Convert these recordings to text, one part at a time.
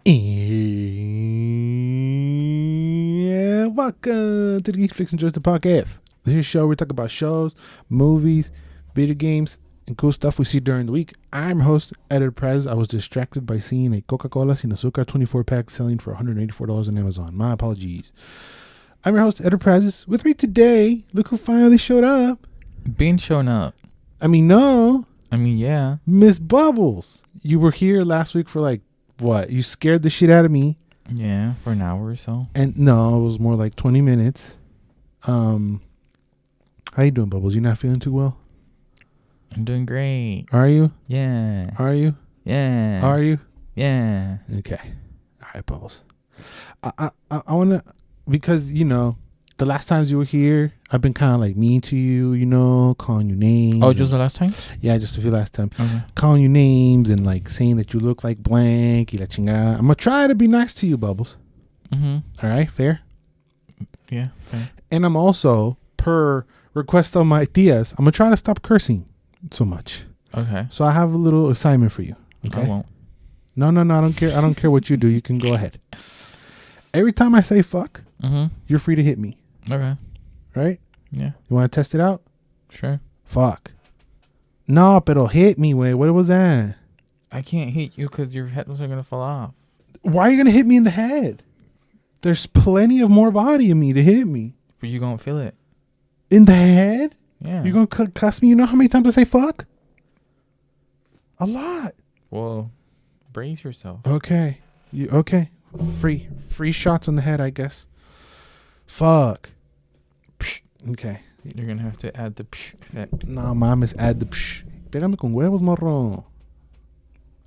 And welcome to the Geeks, Flicks, and Joysticks podcast. This is a show where we talk about shows, movies, video games, and cool stuff we see during the week. I'm your host, Editor Prez. I was distracted by seeing a Coca-Cola Sin Azúcar 24-pack selling for $184 on Amazon. My apologies. I'm your host, Editor Prez. With me today, look who finally showed up. Bane showing up. Yeah. Miss Bubbles. You were here last week for like, what? You scared the shit out of me. Yeah, for an hour or so. And no, it was more like 20 minutes. How you doing, Bubbles? You not feeling too well? I'm doing great. Are you? Yeah. Are you? Yeah. Are you? Yeah. Okay. All right, Bubbles. I want to, because, you know, the last times you were here, I've been kind of like mean to you, you know, calling you names. Oh, just the last time? Yeah, just a few last time. Okay. Calling you names and like saying that you look like blank. Y la chingada. I'm going to try to be nice to you, Bubbles. Mm-hmm. All right, fair? Yeah, fair. And I'm also, per request of my tias, I'm going to try to stop cursing so much. Okay. So I have a little assignment for you. Okay? I won't. No, I don't care. I don't care what you do. You can go ahead. Every time I say fuck, you're free to hit me. Okay. Right? Yeah. You want to test it out? Sure. Fuck. No, pero hit me, way. What was that? I can't hit you because your headphones are going to fall off. Why are you going to hit me in the head? There's plenty of more body in me to hit me. But you going to feel it. In the head? Yeah. You going to cuss me? You know how many times I say fuck? A lot. Well, brace yourself. Okay. Okay. Free shots on the head, I guess. Fuck. Psh. Okay. You're going to have to add the psh effect. No, mames, add the psh. Pégame con huevos, morro.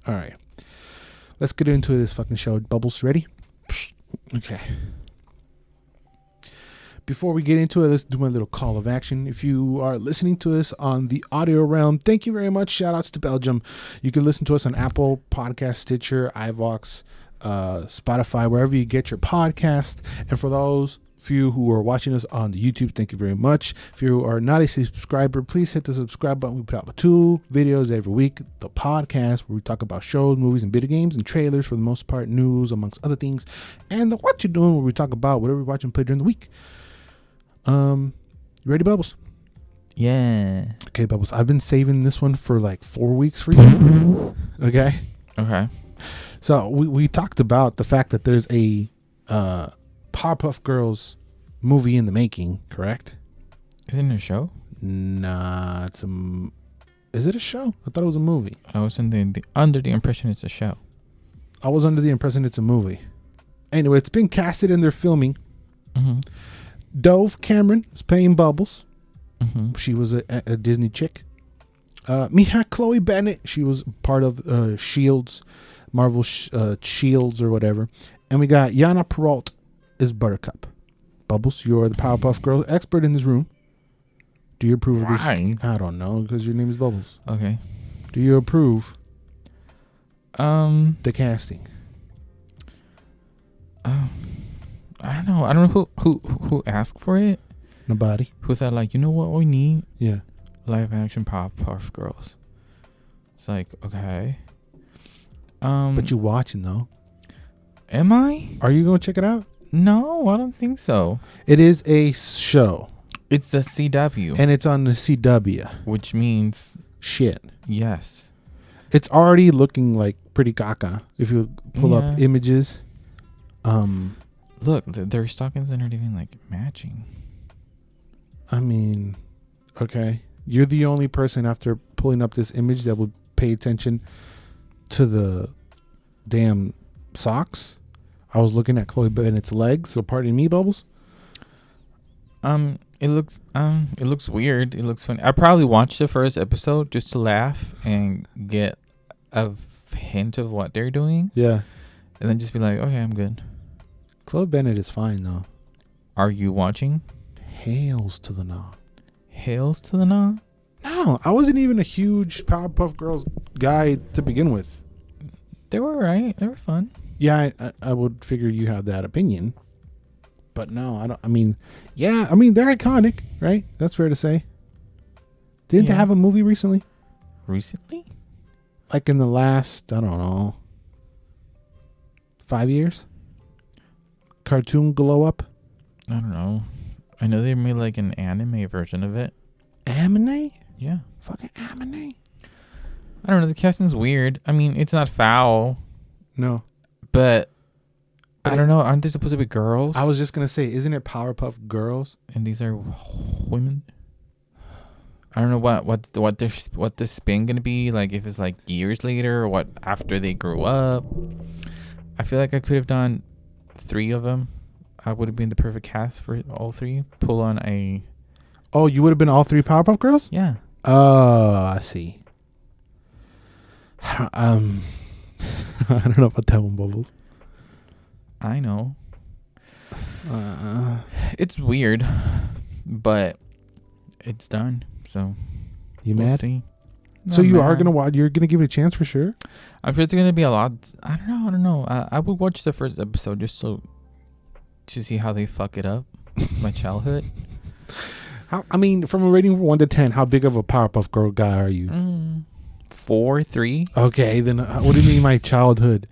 All right. Let's get into this fucking show. Bubbles, ready? Psh. Okay. Before we get into it, let's do my little call of action. If you are listening to us on the audio realm, thank you very much. Shout outs to Belgium. You can listen to us on Apple Podcast, Stitcher, iVox, Spotify, wherever you get your podcast. And for those few who are watching us on the YouTube, thank you very much. If you are not a subscriber, please hit the subscribe button. We put out 2 videos every week. The podcast where we talk about shows, movies, and video games and trailers for the most part, news amongst other things. And the What You Doing, where we talk about whatever we watch and play during the week. You ready, Bubbles? Yeah. Okay, Bubbles. I've been saving this one for like 4 weeks for you. Okay. Okay. So we talked about the fact that there's a PowerPuff Girls movie in the making, correct? Isn't it a show? Nah, is it a show? I thought it was a movie. I was under the impression it's a show. I was under the impression it's a movie. Anyway, it's been casted and they're filming. Mm-hmm. Dove Cameron is playing Bubbles. Mm-hmm. She was a Disney chick. Mija Chloe Bennett, she was part of Shields, Marvel Shields or whatever. And we got Yana Peralt is Buttercup. Bubbles, you're the Powerpuff Girls expert in this room. Do you approve of this? Why? I don't know, because your name is Bubbles. Okay. Do you approve the casting? I don't know. I don't know who asked for it. Nobody. Who thought like, you know what we need? Yeah. Live action Powerpuff Girls. It's like, okay. But you watching though. Am I? Are you gonna check it out? No, I don't think so. It is a show. It's the CW. And it's on the CW. Which means shit. Yes. It's already looking like pretty caca. If you pull up images. Look, their stockings aren't even like matching. I mean, okay. You're the only person after pulling up this image that would pay attention to the damn socks. I was looking at Chloe Bennett's legs. So pardon me, Bubbles. It looks weird. It looks funny. I probably watched the first episode just to laugh and get a hint of what they're doing. Yeah. And then just be like, okay, I'm good. Chloe Bennett is fine though. Are you watching? Hails to the no. Hails to the no? No, I wasn't even a huge Powerpuff Girls guy to begin with. They were right. They were fun. Yeah, I would figure you have that opinion. But no, I don't. I mean, yeah, I mean, they're iconic, right? That's fair to say. Didn't they have a movie recently? Recently? Like in the last, I don't know, 5 years? Cartoon glow up? I don't know. I know they made like an anime version of it. Anime? Yeah. Fucking anime? I don't know. The casting's weird. I mean, it's not foul, No. but I don't know. Aren't they supposed to be girls? I was just going to say, isn't it Powerpuff Girls? And these are women. I don't know what the spin gonna be like, if it's like years later or what after they grew up. I feel like I could have done 3 of them. I would have been the perfect cast for all 3. Pull on a. Oh, you would have been all 3 Powerpuff Girls? Yeah. Oh, I see. I don't know about that one, Bubbles. I know. It's weird, but it's done. So you we'll mad? See. So you mad. are gonna watch? You're gonna give it a chance for sure? I'm sure it's gonna be a lot. I don't know. I would watch the first episode just to see how they fuck it up. My childhood. I mean, from a rating of 1 to 10, how big of a Powerpuff Girl guy are you? 4, 3. Okay, then what do you mean my childhood?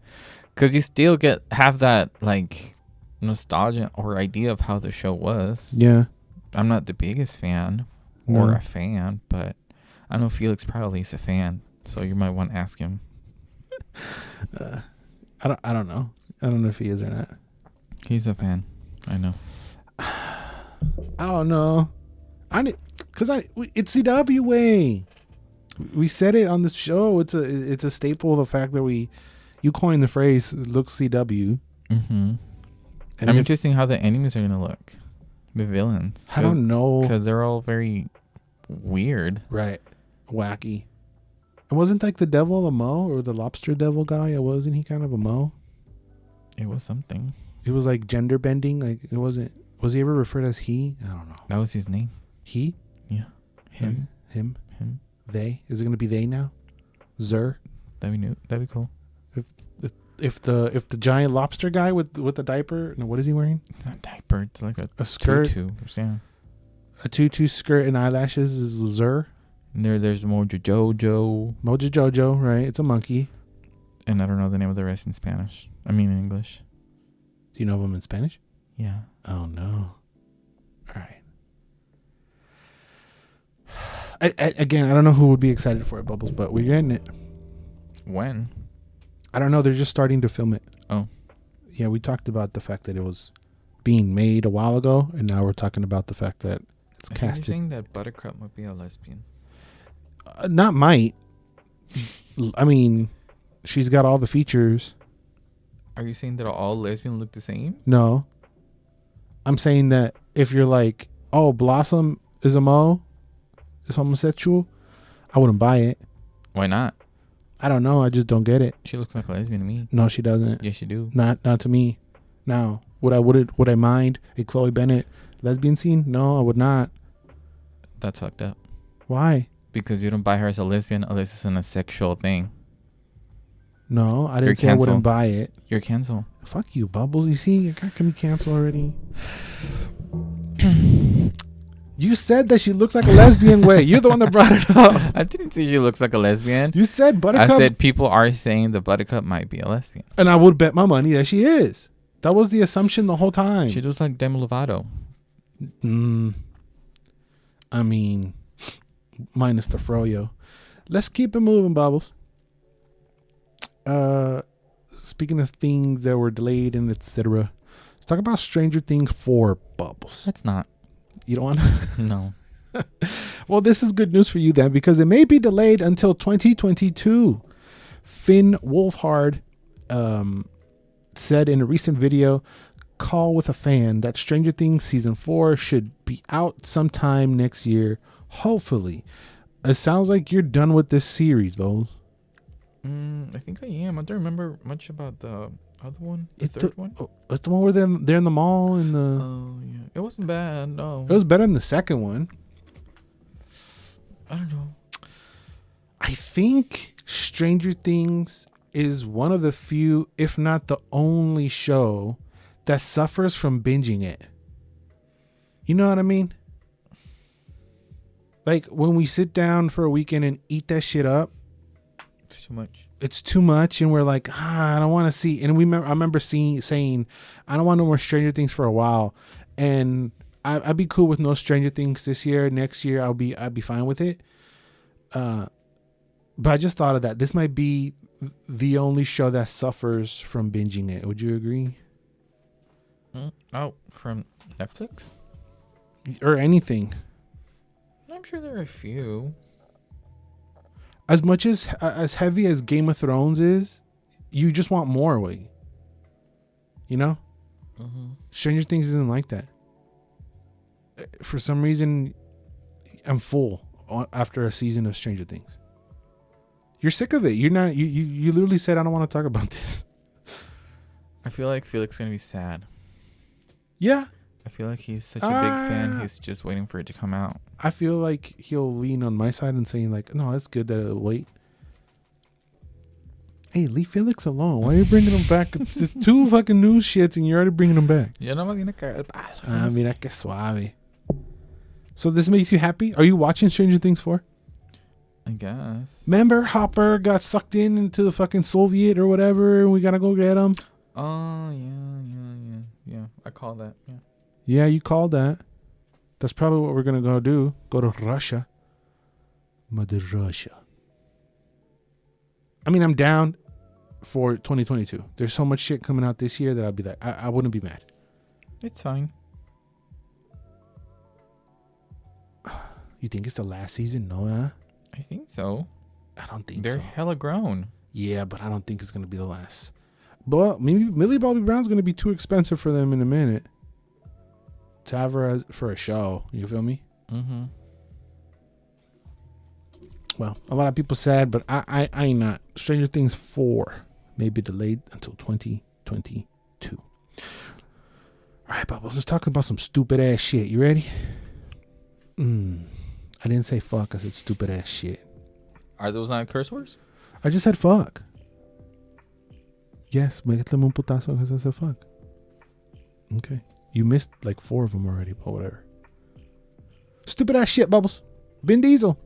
Because you still have that like nostalgia or idea of how the show was. Yeah. I'm not the biggest fan or a fan, but I know Felix probably is a fan, so you might want to ask him. I don't know. I don't know if he is or not. He's a fan. I know. I don't know. It's CW way. We said it on the show. It's a staple of the fact that you coined the phrase "look CW." Mm-hmm. I'm interested in how the enemies are gonna look. The villains. I don't know, because they're all very weird. Right, wacky. It wasn't like the devil a Mo or the lobster devil guy. Wasn't he kind of a Mo? It was something. It was like gender bending. Like it wasn't. Was he ever referred as he? I don't know. That was his name. He? Yeah. Him. They? Is it gonna be they now? Zer? That'd be cool. If the giant lobster guy with the diaper, no, what is he wearing? It's not a diaper. It's like a skirt, tutu. Yeah. A tutu skirt and eyelashes is Zer. And there's Mojo Jojo, right? It's a monkey. And I don't know the name of the rest in Spanish. I mean in English. Do you know them in Spanish? Yeah. Oh no. All right. Again, I don't know who would be excited for it, Bubbles, but we're getting it. When? I don't know. They're just starting to film it. Oh. Yeah, we talked about the fact that it was being made a while ago, and now we're talking about the fact that it's casted. You're saying that Buttercup might be a lesbian. Not might. I mean, she's got all the features. Are you saying that all lesbians look the same? No. I'm saying that if you're like, oh, Blossom is a Mo, is homosexual, I wouldn't buy it. Why not? I don't know. I just don't get it. She looks like a lesbian to me. No, she doesn't. Yes, you do. Not to me. Now, would I mind a Chloe Bennett lesbian scene? No, I would not. That's fucked up. Why? Because you don't buy her as a lesbian unless it's in a sexual thing. No, I didn't say I wouldn't buy it. You're canceled. Fuck you, Bubbles. You see, I can be canceled already. You said that she looks like a lesbian way. You're the one that brought it up. I didn't say she looks like a lesbian. You said Buttercup. I said people are saying the Buttercup might be a lesbian. And I would bet my money that she is. That was the assumption the whole time. She looks like Demi Lovato. I mean, minus the froyo. Let's keep it moving, Bubbles. Speaking of things that were delayed and etc., let's talk about Stranger Things 4, Bubbles. Let's not. You don't want to? No. Well, this is good news for you then, because it may be delayed until 2022. Finn Wolfhard said in a recent video call with a fan that Stranger Things season 4 should be out sometime next year, hopefully. It sounds like you're done with this series, Bo. I think I am. I don't remember much about the other one. The third one. It's the one where they're in the mall and the. Oh yeah, it wasn't bad. No, it was better than the second one. I don't know. I think Stranger Things is one of the few, if not the only show that suffers from binging it. You know what I mean? Like when we sit down for a weekend and eat that shit up, It's too much. It's too much, and we're like, I don't want to see. And I remember saying, I don't want no more Stranger Things for a while, and I'd be cool with no Stranger Things this year. Next year, I'd be fine with it. But I just thought of that. This might be the only show that suffers from binging it. Would you agree? Oh, from Netflix or anything? I'm sure there are a few. As much as heavy as Game of Thrones is, you just want more. You know, Stranger Things isn't like that. For some reason, I'm full after a season of Stranger Things. You're sick of it. You're not. You literally said, I don't want to talk about this. I feel like Felix is gonna be sad. Yeah. I feel like he's such a big fan. He's just waiting for it to come out. I feel like he'll lean on my side and saying like, no, it's good that it'll wait. Hey, leave Felix alone. Why are you bringing him back? It's 2 fucking news shits and you're already bringing him back. Mira que suave. So this makes you happy? Are you watching Stranger Things 4? I guess. Remember Hopper got sucked into the fucking Soviet or whatever and we gotta go get him? Oh, yeah. I call that, yeah. Yeah, you called that. That's probably what we're going to go do. Go to Russia. Mother Russia. I mean, I'm down for 2022. There's so much shit coming out this year that I'll be like, I wouldn't be mad. It's fine. You think it's the last season? No, huh? I think so. I don't think They're so. hella grown. Yeah, but I don't think it's going to be the last. But maybe Millie Bobby Brown's going to be too expensive for them in a minute. To have her for a show. You feel me? Mm-hmm. Well, a lot of people sad, but I ain't not. Stranger Things 4 may be delayed until 2022. All right, Bubbles, let's talk about some stupid ass shit. You ready? I didn't say fuck. I said stupid ass shit. Are those not curse words? I just said fuck. Yes, métele un putazo because I said fuck. Okay. You missed like 4 of them already, but whatever. Stupid ass shit, Bubbles. Vin Diesel.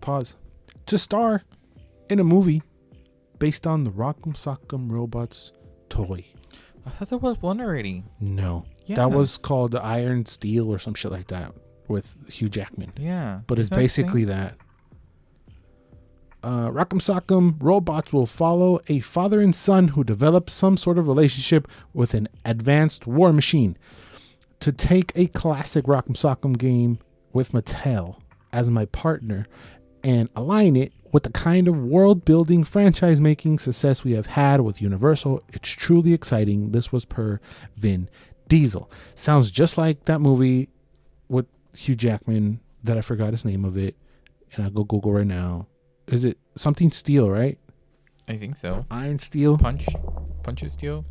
Pause. To star in a movie based on the Rock'em Sock'em Robots toy. I thought there was one already. No. Yes. That was called the Iron Steel or some shit like that with Hugh Jackman. Yeah. But it's basically that. Rock'em Sock'em Robots will follow a father and son who develop some sort of relationship with an advanced war machine. To take a classic Rock'em Sock'em game with Mattel as my partner and align it with the kind of world-building franchise-making success we have had with Universal, it's truly exciting. This was per Vin Diesel. Sounds just like that movie with Hugh Jackman that I forgot his name of it. And I'll go Google right now. Is it something steel, right? I think so. Iron Steel? Punch of Steel?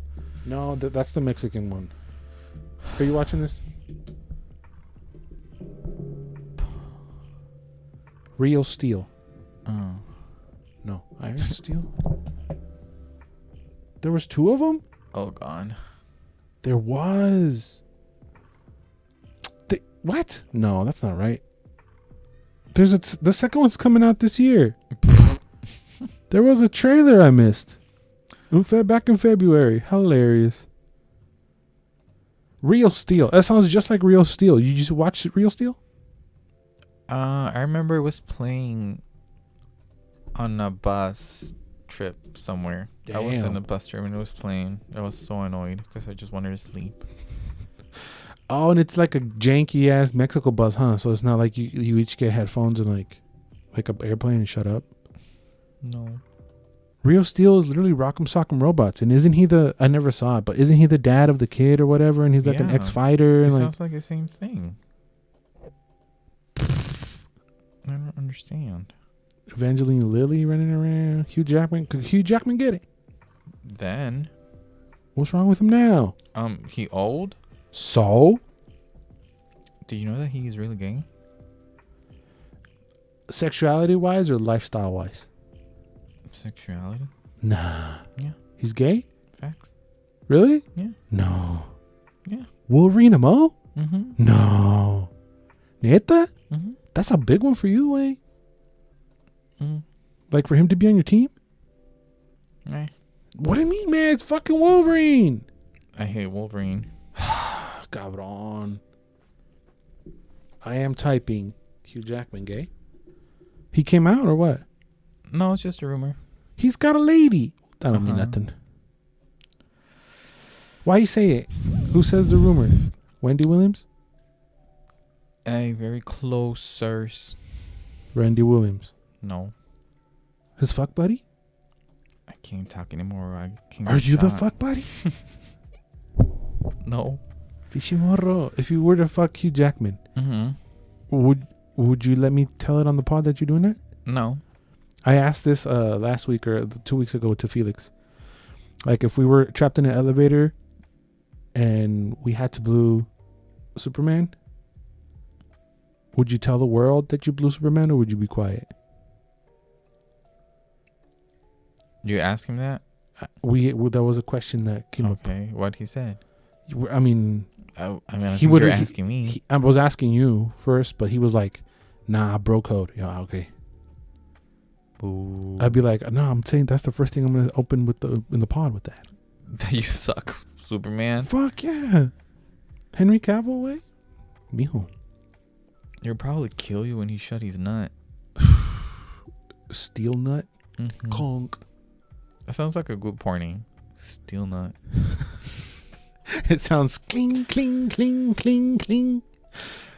No, that's the Mexican one. Are you watching this? Real Steel. Oh. No, Iron Steel? There was 2 of them? Oh, God. There was. What? No, that's not right. The second one's coming out this year. There was a trailer I missed. Back in February. Hilarious. Real Steel. That sounds just like Real Steel. You just watched Real Steel? I remember it was playing on a bus trip somewhere. Damn. I was in the bus trip and it was playing. I was so annoyed because I just wanted to sleep. Oh, and it's like a janky ass Mexico bus, huh? So it's not like you each get headphones and like a airplane and shut up. No. Real Steel is literally Rock'em Sock'em Robots, and isn't he I never saw it, but isn't he the dad of the kid or whatever? And he's like an ex-fighter. It and sounds like the same thing. I don't understand. Evangeline Lilly running around. Hugh Jackman. Could Hugh Jackman get it? Then. What's wrong with him now? He old? So? Do you know that he is really gay? Sexuality-wise or lifestyle-wise? Sexuality? Nah. Yeah. He's gay? Facts. Really? Yeah. No. Yeah. Wolverine Mo? Mm-hmm. No. Neta? Mm-hmm. That's a big one for you, eh? Mm. Like for him to be on your team? Eh. What do you mean, man? It's fucking Wolverine. I hate Wolverine. Cabron. I am typing Hugh Jackman gay. He came out or what? No, it's just a rumor. He's got a lady. That don't mean nothing. Why you say it? Who says the rumor? Wendy Williams? A very close source. Randy Williams. No. His fuck buddy? I can't talk anymore. I can't. Are you the fuck buddy? No. Fishimorro. If you were to fuck Hugh Jackman, would you let me tell it on the pod that you're doing that? No. I asked this last week or 2 weeks ago to Felix. Like if we were trapped in an elevator and we had to blue Superman, would you tell the world that you blew Superman or would you be quiet? You ask him that? That was a question that came up. Okay, what he said. I mean, I think you're asking me. I was asking you first, but he was like, "Nah, bro code." Yeah, okay. Ooh. I'd be like, "No, I'm saying that's the first thing I'm gonna open in the pod with that." You suck, Superman. Fuck yeah, Henry Cavill way, mijo. He'll probably kill you when he shut his nut. Steel nut, conk. That sounds like a good porning. Steel nut. It sounds cling, cling, cling, cling, cling.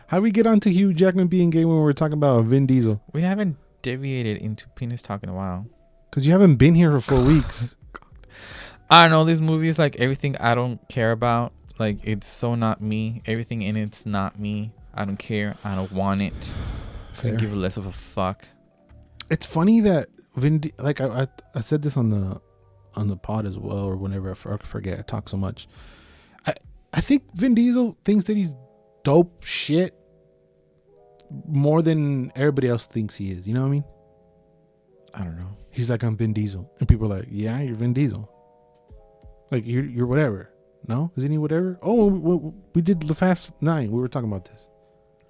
How do we get onto Hugh Jackman being gay when we're talking about Vin Diesel? We haven't deviated into penis talk in a while. Because you haven't been here for 4 weeks. I don't know. This movie is like everything I don't care about. Like, it's so not me. Everything in it's not me. I don't care. I don't want it. I don't give less of a fuck. It's funny that I said this on the pod as well, or whenever I forget. I talk so much. I think Vin Diesel thinks that he's dope shit more than everybody else thinks he is. You know what I mean? I don't know. He's like, I'm Vin Diesel. And people are like, yeah, you're Vin Diesel. Like, you're whatever. No? Isn't he whatever? Oh, we did The Fast 9. We were talking about this.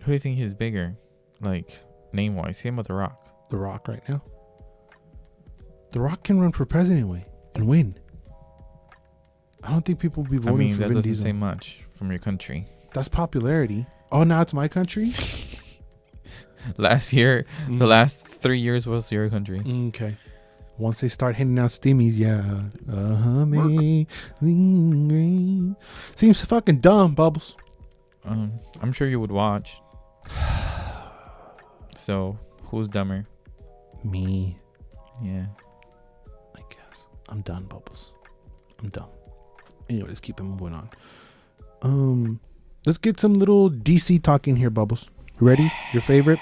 Who do you think is bigger? Like, name-wise? Him or The Rock? The Rock right now. The Rock can run for president way and win. I don't think people will be voting for Vin Diesel. That doesn't say much from your country. That's popularity. Oh, now it's my country? Last year, the last 3 years was your country. Okay. Once they start handing out stimmies, yeah. Seems fucking dumb, Bubbles. I'm sure you would watch. So, who's dumber? Me. Yeah. I guess. I'm done, Bubbles. I'm done. Anyway, let's keep it moving on. Let's get some little DC talking here, Bubbles. Ready? Your favorite?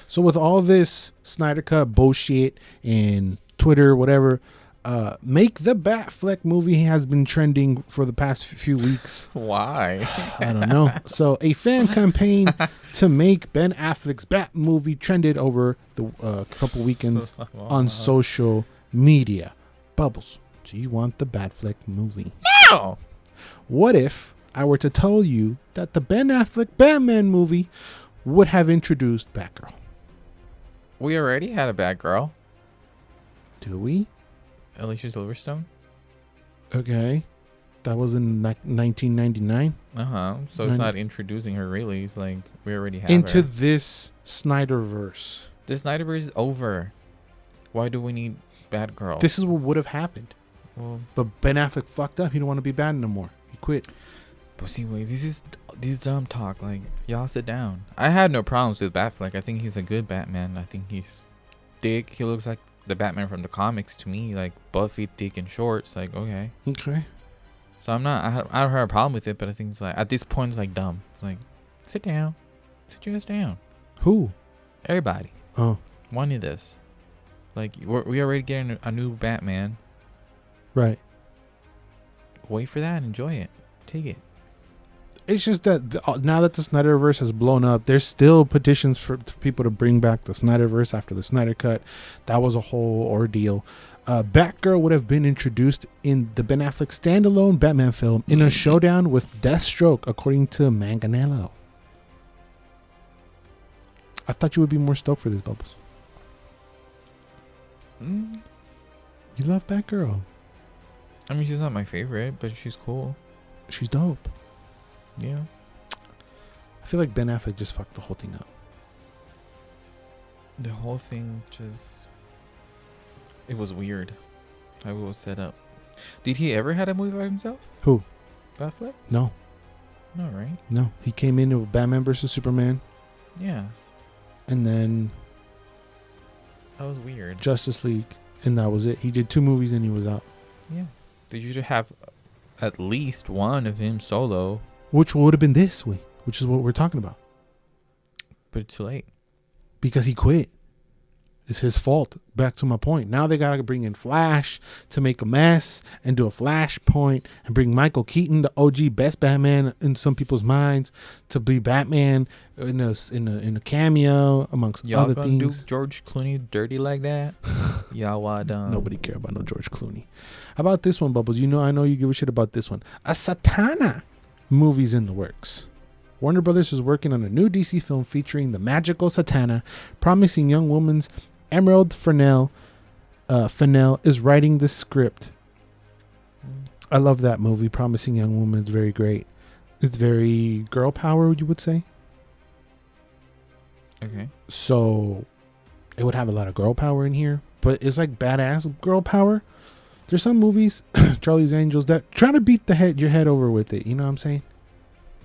So with all this Snyder Cut bullshit and Twitter, whatever, Make the Batfleck Movie has been trending for the past few weeks. Why? I don't know. So a fan campaign to make Ben Affleck's Bat movie trended over the couple weekends on social media. Bubbles, do you want the Batfleck movie? No! What if I were to tell you that the Ben Affleck Batman movie would have introduced Batgirl? We already had a Batgirl. Do we? Alicia Silverstone. Okay. That was in 1999. So it's not introducing her really. It's like we already have into her. This Snyderverse. The Snyderverse is over. Why do we need Batgirl? This is what would have happened. Well, but Ben Affleck fucked up. He don't want to be Batman no more. He quit. But see, wait, this is dumb talk. Like, y'all sit down. I had no problems with Batfleck. I think he's a good Batman. I think he's thick. He looks like the Batman from the comics to me, like Buffy, thick and short. It's like, okay. So I don't have a problem with it, but I think it's like, at this point, it's like dumb. It's like, sit down. Sit your ass down. Who? Everybody. Oh. Wanted this. Like, we already getting a new Batman. Right. Wait for that. Enjoy it. Take it. It's just that now that the Snyderverse has blown up, there's still petitions for people to bring back the Snyderverse after the Snyder Cut. That was a whole ordeal. Batgirl would have been introduced in the Ben Affleck standalone Batman film in a showdown with Deathstroke, according to Manganiello. I thought you would be more stoked for this, Bubbles. Mm, You love Batgirl. I mean, she's not my favorite, but she's cool. She's dope. Yeah. I feel like Ben Affleck just fucked the whole thing up. The whole thing just... It was weird how it was set up. Did he ever had a movie by himself? Who? Batfleck? No. No, right? No. He came in with Batman vs. Superman. Yeah. And then That was weird. Justice League. And that was it. He did 2 movies and he was out. Yeah. They usually have at least one of him solo, Which would have been this week. Which is what we're talking about. but it's too late. Because he quit. It's his fault. Back to my point. Now they gotta bring in Flash to make a mess and do a Flashpoint and bring Michael Keaton, the OG best Batman in some people's minds, to be Batman in a cameo amongst Y'all other gonna things. do George Clooney dirty like that? Y'all want Nobody care about no George Clooney. How about this one, Bubbles? I know you give a shit about this one. A Zatanna movie's in the works. Warner Brothers is working on a new DC film featuring the magical Zatanna. Promising young woman's Emerald Fennell is writing the script. I love that movie. Promising Young Woman is very great. It's very girl power, you would say. Okay. So it would have a lot of girl power in here, but it's like badass girl power. There's some movies, Charlie's Angels, that trying to beat your head over with it. You know what I'm saying?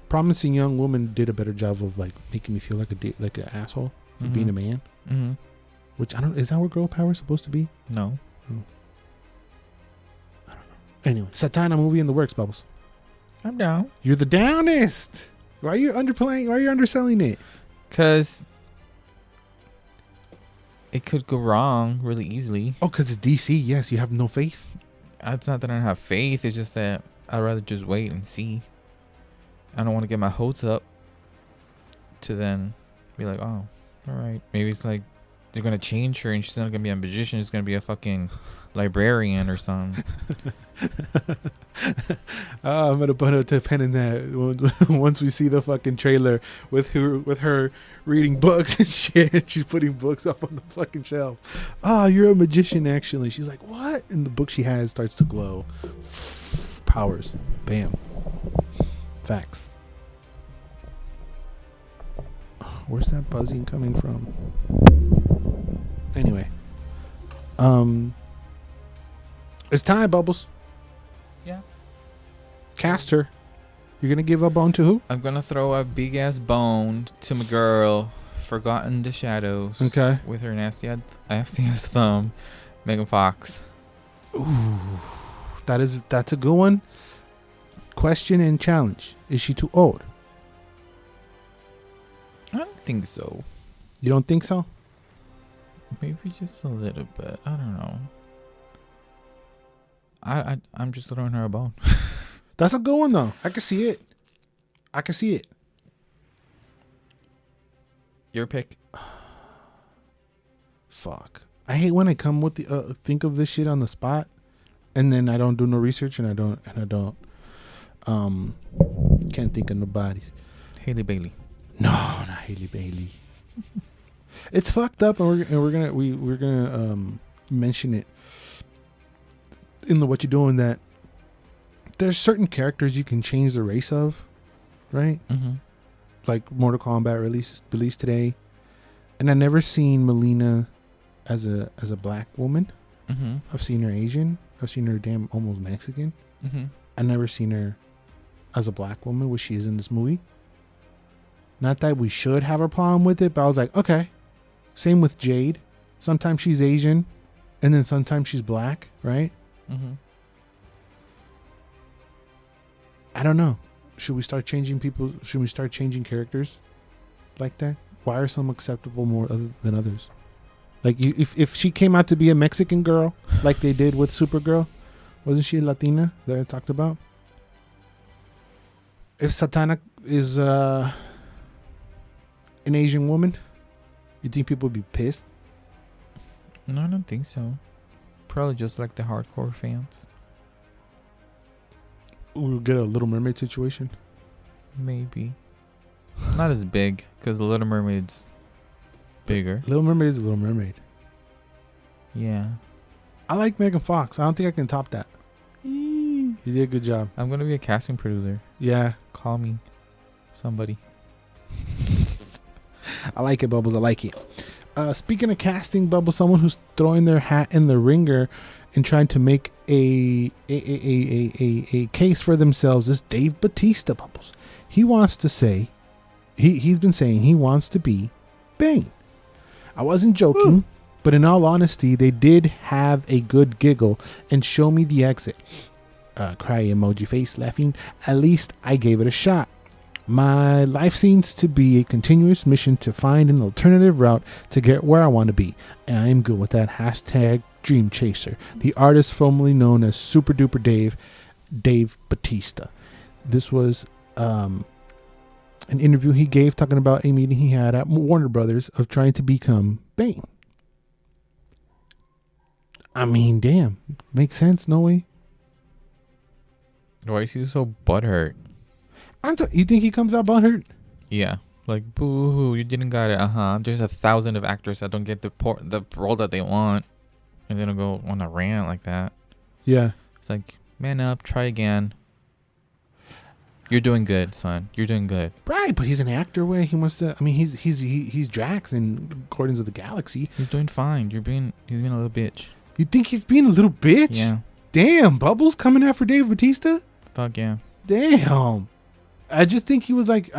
Promising Young Woman did a better job of like making me feel like an asshole for being a man. Mm-hmm. Which is that what girl power is supposed to be? No. I don't know. Anyway, Zatanna movie in the works, Bubbles. I'm down. You're the downest. Why are you underplaying? Why are you underselling it? Because it could go wrong really easily. Oh, because it's DC. Yes, you have no faith. It's not that I don't have faith. It's just that I'd rather just wait and see. I don't want to get my hopes up to then be like, oh, all right. Maybe it's like they're going to change her and she's not going to be a magician. She's going to be a fucking librarian or something. I'm going to put a pen in that once we see the fucking trailer with her reading books and shit. She's putting books up on the fucking shelf. Oh, you're a magician, actually. She's like, what? And the book she has starts to glow. Powers. Bam. Facts. Where's that buzzing coming from? Anyway. It's time, Bubbles. Yeah. Cast her. You're going to give a bone to who? I'm going to throw a big ass bone to my girl, Forgotten the Shadows. Okay. With her nasty ass thumb, Megan Fox. Ooh. That's a good one. Question and challenge. Is she too old? I don't think so. You don't think so? Maybe just a little bit. I don't know. I'm just throwing her a bone. That's a good one, though. I can see it. Your pick. Fuck. I hate when I come with the think of this shit on the spot, and then I don't do no research, and I don't can't think of nobody's. Haley Bailey. No, not Haley Bailey. It's fucked up, and we're gonna mention it in the what you're doing, that there's certain characters you can change the race of, right? Mm-hmm. Like Mortal Kombat released today, and I never seen Melina as a black woman. Mm-hmm. I've seen her Asian. I've seen her damn almost Mexican. Mm-hmm. I never seen her as a black woman, which she is in this movie. Not that we should have a problem with it, but I was like, okay. Same with Jade. Sometimes she's Asian, and then sometimes she's black, right? Mm-hmm. I don't know. Should we start changing people? Should we start changing characters like that? Why are some acceptable more than others? Like, if she came out to be a Mexican girl, like they did with Supergirl, wasn't she a Latina that I talked about? If Zatanna is an Asian woman, you think people would be pissed? No, I don't think so. Probably just like the hardcore fans. We'll get a Little Mermaid situation. Maybe. Not as big, because the Little Mermaid's bigger. Little Mermaid is a Little Mermaid. Yeah. I like Megan Fox. I don't think I can top that. You did a good job. I'm gonna be a casting producer. Yeah. Call me, somebody. I like it, Bubbles. I like it. Speaking of casting, Bubbles, someone who's throwing their hat in the ringer and trying to make a case for themselves is Dave Bautista, Bubbles. He wants to say, he's been saying he wants to be Bane. I wasn't joking, but in all honesty, they did have a good giggle and show me the exit. Cry emoji face laughing. At least I gave it a shot. My life seems to be a continuous mission to find an alternative route to get where I want to be. And I am good with that. Hashtag Dream Chaser. The artist formerly known as Super Duper Dave Bautista. This was an interview he gave talking about a meeting he had at Warner Brothers of trying to become Bane. I mean, damn. Makes sense, no way? Why is he so butthurt? You think he comes out butthurt? Yeah. Like, boo-hoo, you didn't got it. There's 1,000 of actors that don't get the role that they want. And they don't go on a rant like that. Yeah. It's like, man up, try again. You're doing good, son. You're doing good. Right, but he's an actor. Way he wants to. I mean, he's Drax in Guardians of the Galaxy. He's doing fine. He's being a little bitch. You think he's being a little bitch? Yeah. Damn, Bubbles coming after Dave Bautista. Fuck yeah. Damn. I just think he was like,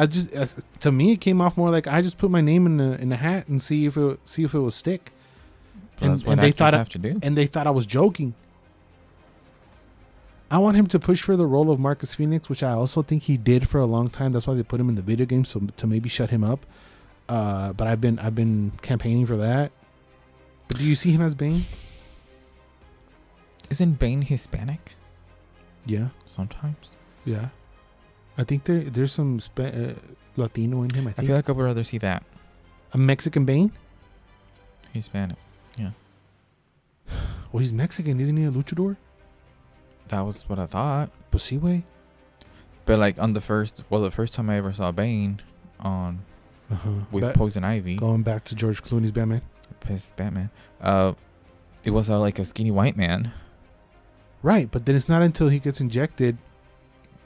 to me it came off more like I just put my name in the hat and see if it will stick. Well, and that's what they thought have to do. And they thought I was joking. I want him to push for the role of Marcus Phoenix, which I also think he did for a long time. That's why they put him in the video game, so to maybe shut him up. But I've been campaigning for that. But do you see him as Bane? Isn't Bane Hispanic? Yeah. Sometimes. Yeah. I think there's some Latino in him. I think. I feel like I would rather see that. A Mexican Bane? Hispanic. Yeah. Well, he's Mexican. Isn't he a luchador? That was what I thought. Pues sí, way. But like the first time I ever saw Bane with Poison Ivy. Going back to George Clooney's Batman. Batman. It was like a skinny white man. Right, but then it's not until he gets injected.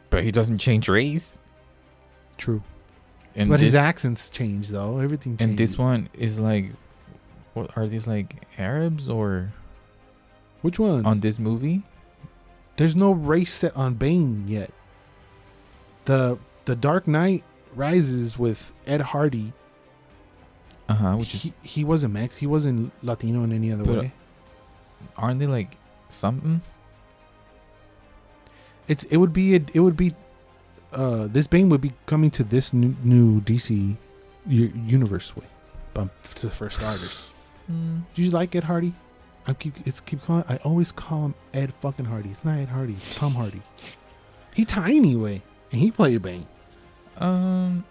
But he doesn't change race. True. And but his accents change though. Everything changes. And this one is like, what are these, like Arabs or? Which ones? On this movie? There's no race set on Bane yet. The Dark Knight Rises with Ed Hardy. Which he wasn't Mex. He wasn't Latino in any other way. Aren't they like something? It would be this Bane would be coming to this new DC universe way, for starters. Do you like Ed Hardy? I always call him Ed fucking Hardy. It's not Ed Hardy. It's Tom Hardy. He tiny way, and he played Bane. I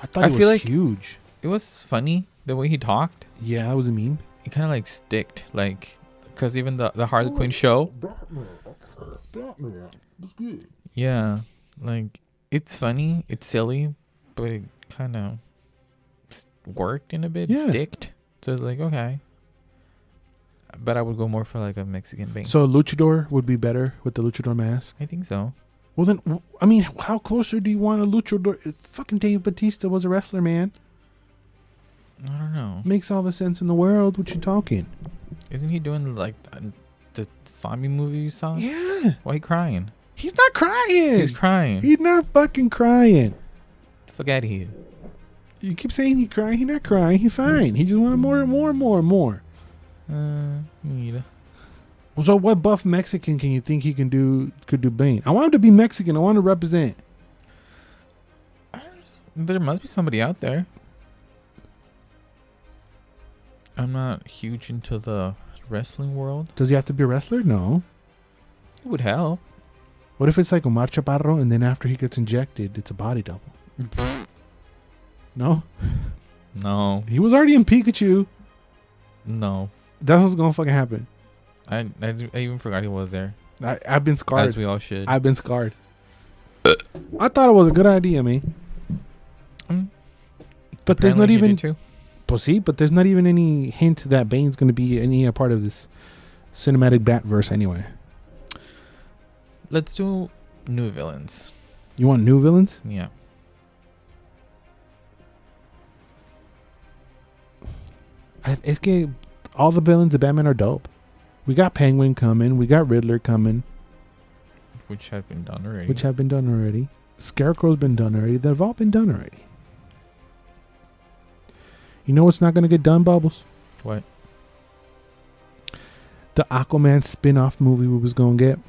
thought he was huge. It was funny the way he talked. Yeah, that was a meme. It kind of like sticked, like, because even the Harley Quinn show. Batman. That's good. Yeah, like it's funny, it's silly, but it kind of worked in a bit. Yeah. Sticked. So it's like, okay. But I would go more for like a Mexican Bane. So a luchador would be better with the luchador mask? I think so. Well then, I mean, how closer do you want a luchador? Fucking Dave Bautista was a wrestler, man. I don't know. Makes all the sense in the world. What you talking? Isn't he doing like the zombie movie you saw? Yeah. Why he crying? He's not crying. He's crying. He's not fucking crying. Fuck out of here. You keep saying he's crying. He's not crying. He's fine. He just wanted more and more and more and more. Neither. So what buff Mexican can you think he could do Bane? I want him to be Mexican. I want to represent. There must be somebody out there. I'm not huge into the wrestling world. Does he have to be a wrestler? No. It would help. What if it's like Omar Chaparro and then after he gets injected, it's a body double? No? No. He was already in Pikachu. No. That's what's going to fucking happen. I even forgot he was there. I've been scarred. As we all should. I've been scarred. I thought it was a good idea, man. But there's not even... But see, but there's not even any hint that Bane's going to be any part of this cinematic Batverse anyway. Let's do new villains. You want new villains? Yeah. It's que all the villains of Batman are dope. We got Penguin coming. We got Riddler coming. Which have been done already. Scarecrow's been done already. They've all been done already. You know what's not going to get done, Bubbles? What? The Aquaman spin-off movie we was going to get.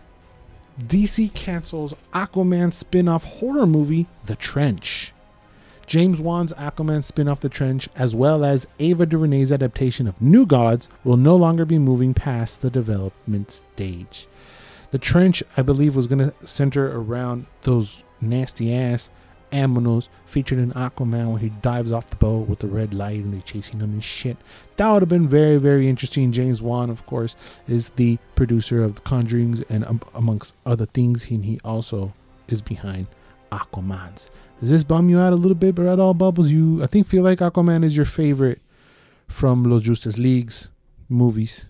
DC cancels Aquaman spin-off horror movie, The Trench. James Wan's Aquaman spin-off The Trench, as well as Ava DuVernay's adaptation of New Gods, will no longer be moving past the development stage. The Trench, I believe, was going to center around those nasty-ass aminos featured in Aquaman when he dives off the boat with the red light and they're chasing him and shit. That would have been very, very interesting. James Wan, of course, is the producer of the Conjurings and amongst other things, he also is behind Aquaman's. Does this bum you out a little bit at all, Bubbles? You, I think, feel like Aquaman is your favorite from Los Justice League's movies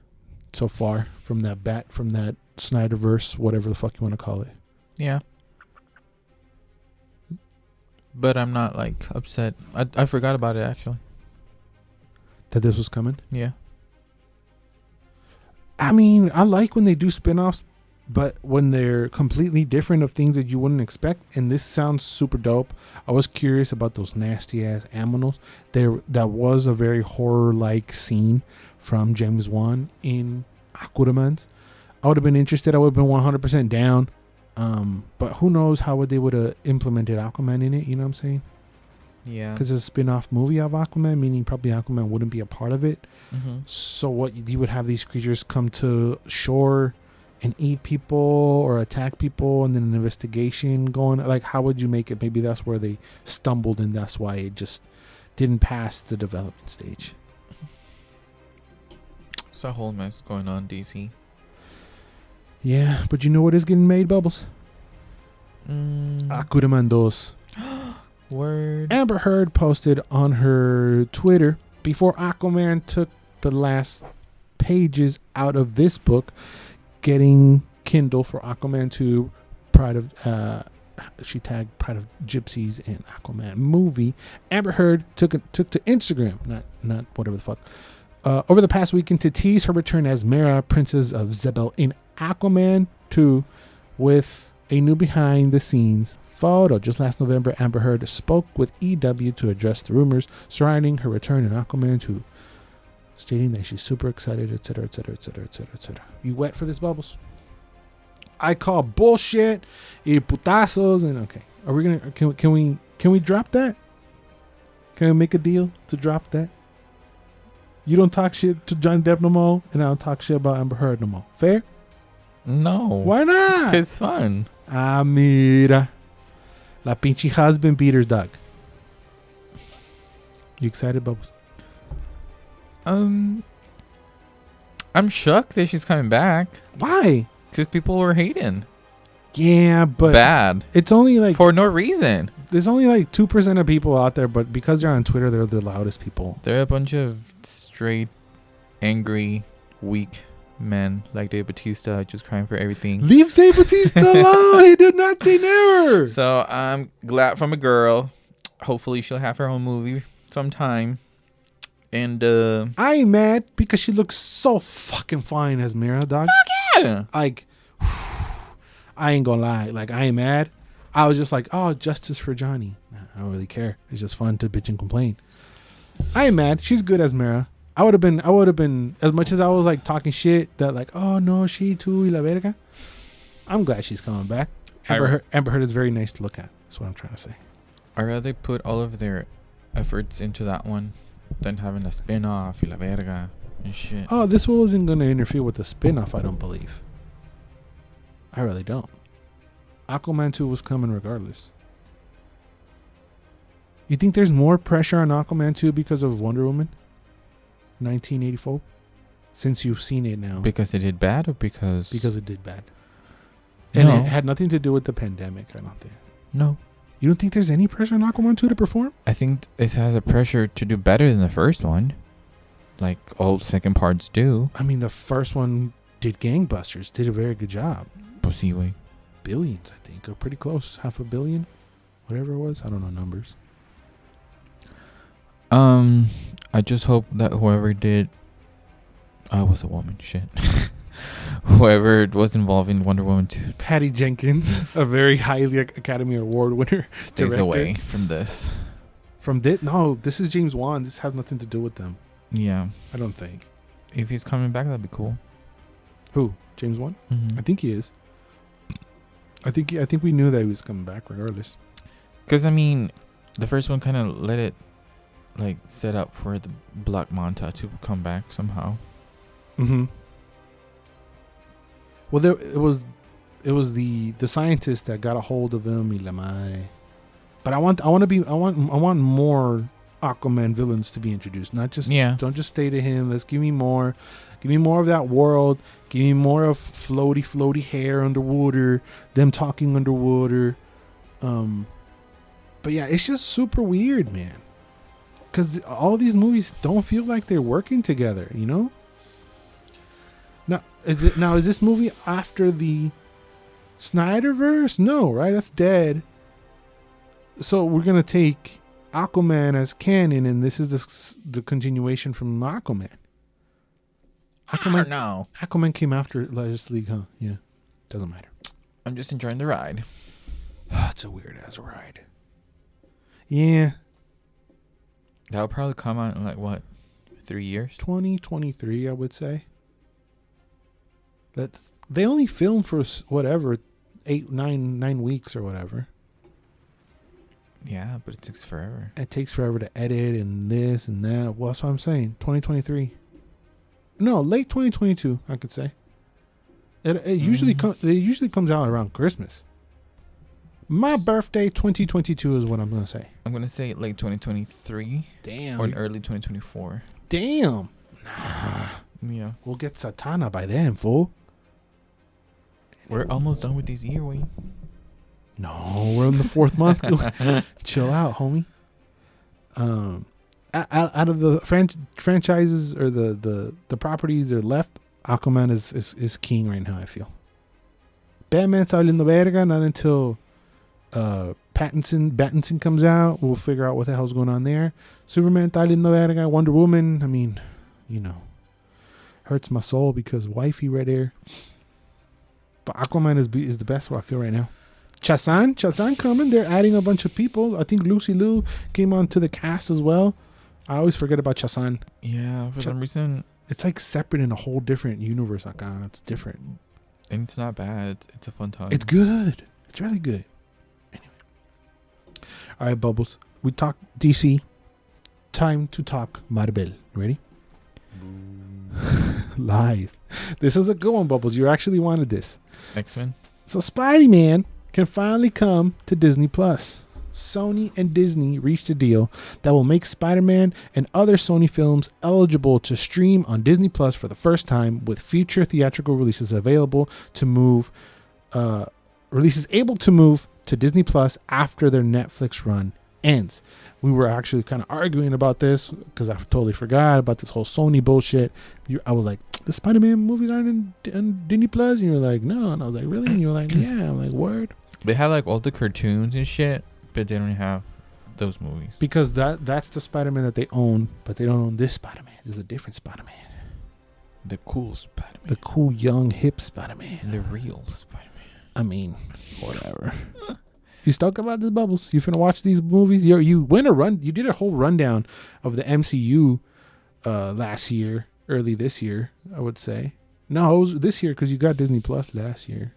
so far, from that Snyderverse, whatever the fuck you want to call it. Yeah. But I'm not like upset. I forgot about it actually. That this was coming? Yeah. I mean, I like when they do spin-offs, but when they're completely different of things that you wouldn't expect, and this sounds super dope. I was curious about those nasty ass aminos. That was a very horror-like scene from James Wan in Aquaman's. I would have been interested. I would have been 100% down. But who knows how they would have implemented Aquaman in it, you know what I'm saying? Yeah. Because it's a spin-off movie of Aquaman, meaning probably Aquaman wouldn't be a part of it. Mm-hmm. So what, you would have these creatures come to shore and eat people or attack people, and then an investigation going. Like, how would you make it? Maybe that's where they stumbled, and that's why it just didn't pass the development stage. It's a whole mess going on, DC. Yeah, but you know what is getting made, Bubbles? Aquaman 2. Word. Amber Heard posted on her Twitter before Aquaman took the last pages out of this book, getting Kindle for Aquaman 2, she tagged Pride of Gypsies and Aquaman movie. Amber Heard took to Instagram, not whatever the fuck, over the past weekend to tease her return as Mera, Princess of Zebel in Aquaman 2 with a new behind-the-scenes photo. Just last November, Amber Heard spoke with EW to address the rumors surrounding her return in Aquaman 2, stating that she's super excited, etc., etc., etc., etc., etc. You wet for this, Bubbles? I call bullshit, y putazos, and okay. Are we gonna? Can we drop that? Can we make a deal to drop that? You don't talk shit to Johnny Depp no more, and I don't talk shit about Amber Heard no more. Fair? No. Why not? It's fun. Ah, mira. La pinche husband beaters, dog. You excited, Bubbles? I'm shocked that she's coming back. Why? Because people were hating. Yeah, but bad. It's only like for no reason. There's only like 2% of people out there, but because they're on Twitter, they're the loudest people. They're a bunch of straight, angry, weak men like Dave Bautista, just crying for everything. Leave Dave Bautista alone. He did nothing ever. So I'm glad from a girl. Hopefully she'll have her own movie sometime. And I ain't mad because she looks so fucking fine as Mira, dog. Fuck yeah. Like, I ain't gonna lie. Like, I ain't mad. I was just like, oh, justice for Johnny. Nah, I don't really care. It's just fun to bitch and complain. I ain't mad. She's good as Mira. I would have been, as much as I was like talking shit that like, oh no, she too, y la verga. I'm glad she's coming back. Amber Heard is very nice to look at. That's what I'm trying to say. I'd rather put all of their efforts into that one than having a spin-off, y la verga, and shit. Oh, this one wasn't going to interfere with the spin-off, I don't believe. I really don't. Aquaman 2 was coming regardless. You think there's more pressure on Aquaman 2 because of Wonder Woman 1984? Since you've seen it now. Because it did bad or because... Because it did bad. And it had nothing to do with the pandemic, I don't think. No. You don't think there's any pressure on Aquaman 2 to perform? I think this has a pressure to do better than the first one. Like all second parts do. I mean, the first one did gangbusters. Did a very good job. Pues sí, güey. Billions, I think. Or pretty close. $500 million. Whatever it was. I don't know numbers. I just hope that whoever did... I was a woman. Shit. Whoever was involved in Wonder Woman 2 Patty Jenkins, a very highly Academy Award winner. stays director. away from this. From this? No, this is James Wan. This has nothing to do with them. Yeah. I don't think. If he's coming back, that'd be cool. Who? James Wan? Mm-hmm. I think he is. I think we knew that he was coming back regardless. Because, I mean, the first one kind of let it, like, set up for the Black Manta to come back somehow. Mm-hmm. Well, it was the scientist that got a hold of him, y la madre. But I want more Aquaman villains to be introduced. Not just don't just stay to him. Let's give me more. Give me more of that world. Give me more of floaty hair underwater. Them talking underwater. But yeah, it's just super weird, man. Because all these movies don't feel like they're working together, you know? Now, is this movie after the Snyderverse? No, right? That's dead. So we're going to take Aquaman as canon, and this is the continuation from Aquaman. I don't know. Aquaman came after Justice League, huh? Yeah. Doesn't matter. I'm just enjoying the ride. It's a weird-ass ride. Yeah. That'll probably come out in, like, what, 3 years? 2023, I would say. That they only filmed for whatever 9 weeks or whatever. Yeah, but it takes forever. It takes forever to edit and this and that. Well, that's what I'm saying. 2023. No, late 2022, I could say. It usually comes out around Christmas. My birthday, 2022, is what I'm gonna say. I'm gonna say late 2023. Damn. Or in early 2024. Damn. Nah. Yeah. We'll get Zatanna by then, fool. We're almost done with this year, wait. No, we're in the 4th month. Chill out, homie. Out of the franchises or the properties that are left, Aquaman is king right now, I feel. Batman está valiendo verga, not until Pattinson comes out. We'll figure out what the hell's going on there. Superman está valiendo verga. Wonder Woman, I mean, you know, hurts my soul because wifey right there. But Aquaman is the best one I feel right now. Shazam coming. They're adding a bunch of people. I think Lucy Liu came onto the cast as well. I always forget about Shazam. Yeah, for some reason. It's like separate in a whole different universe. Like, it's different. And it's not bad. It's a fun time. It's good. It's really good. Anyway. All right, Bubbles. We talked DC. Time to talk Marvel. Ready? Lies. This is a good one, Bubbles. You actually wanted this. X-Men. So Spidey Man can finally come to Disney Plus. Sony and Disney reached a deal that will make Spider-Man and other Sony films eligible to stream on Disney Plus for the first time, with future theatrical releases able to move to Disney Plus after their Netflix run ends. We were actually kind of arguing about this because I totally forgot about this whole Sony bullshit. I was like, the Spider-Man movies aren't in Disney Plus? And you were like, no. And I was like, really? And you were like, yeah. I'm like, word. They have like all the cartoons and shit, but they don't have those movies. Because that's the Spider-Man that they own, but they don't own this Spider-Man. There's a different Spider-Man. The cool Spider-Man. The cool, young, hip Spider-Man. The real Spider-Man. I mean, whatever. You stuck about this, Bubbles? You finna watch these movies? You did a whole rundown of the MCU last year, early this year, I would say. No, it was this year because you got Disney Plus last year.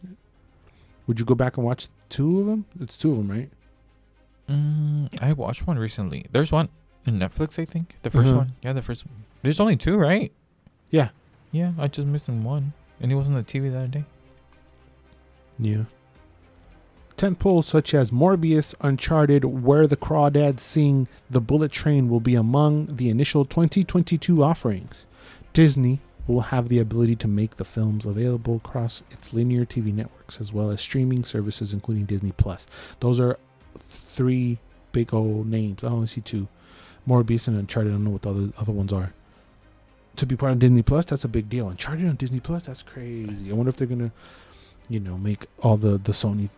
Would you go back and watch 2 of them? It's 2 of them, right? I watched one recently. There's one in Netflix, I think. The first one. Yeah, the first one. There's only 2, right? Yeah. Yeah, I just missed one. And it was on the TV the other day. Yeah. Tentpoles such as Morbius, Uncharted, Where the Crawdads Sing, The Bullet Train will be among the initial 2022 offerings. Disney will have the ability to make the films available across its linear TV networks as well as streaming services, including Disney Plus. Those are three big old names. I only see two. Morbius and Uncharted. I don't know what the other ones are. To be part of Disney Plus, that's a big deal. Uncharted on Disney Plus, that's crazy. I wonder if they're gonna, make all the Sony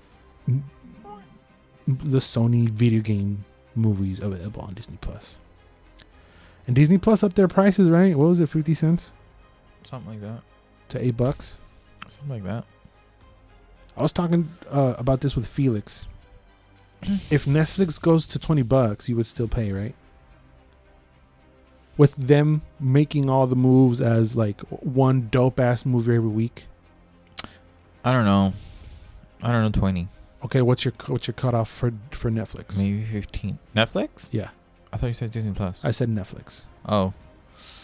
video game movies available on Disney Plus. And Disney Plus up their prices, right? What was it, 50 cents? Something like that. To $8? Something like that. I was talking about this with Felix. If Netflix goes to $20, you would still pay, right? With them making all the moves as like one dope ass movie every week. I don't know 20. Okay, what's your cutoff for Netflix? Maybe 15. Netflix? Yeah, I thought you said Disney Plus. I said Netflix. Oh.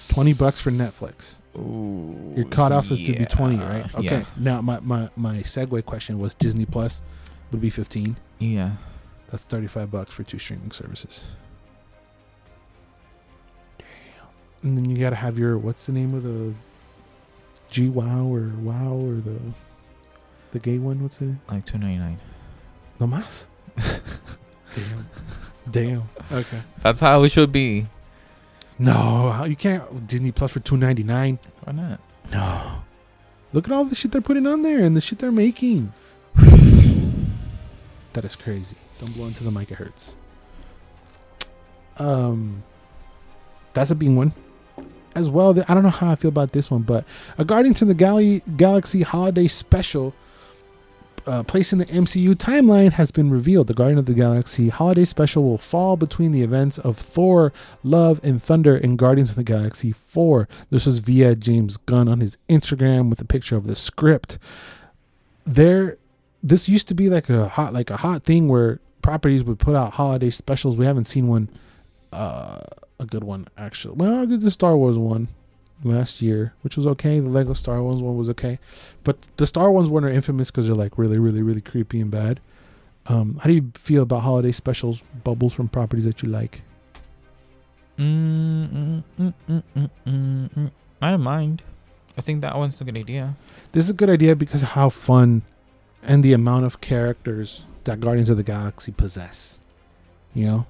$20 for Netflix. Ooh. Your cutoff is to be 20, right? Okay. Yeah. Now my segue question was Disney Plus would be 15. Yeah. That's $35 for 2 streaming services. Damn. And then you gotta have your, what's the name of the GWOW or WOW or the gay one? What's it? Like $2.99. No mas. Damn. Okay. That's how it should be. No, you can't. Disney Plus for $2.99. Why not? No. Look at all the shit they're putting on there and the shit they're making. That is crazy. Don't blow into the mic, it hurts. That's a big one. As well, I don't know how I feel about this one, but a Guardians of the Galaxy holiday special placed in the MCU timeline has been revealed. The Guardian of the Galaxy holiday special will fall between the events of Thor, Love, and Thunder in Guardians of the Galaxy 4. This was via James Gunn on his Instagram with a picture of the script. This used to be like a hot thing where properties would put out holiday specials. We haven't seen one, a good one actually. Well, I did the Star Wars one last year, which was okay. The Lego Star Wars one was okay, but the Star Wars one are infamous because they're like really, really, really creepy and bad. How do you feel about holiday specials, Bubbles, from properties that you like? I don't mind. I think that one's a good idea. This is a good idea because of how fun and the amount of characters that Guardians of the Galaxy possess. You know,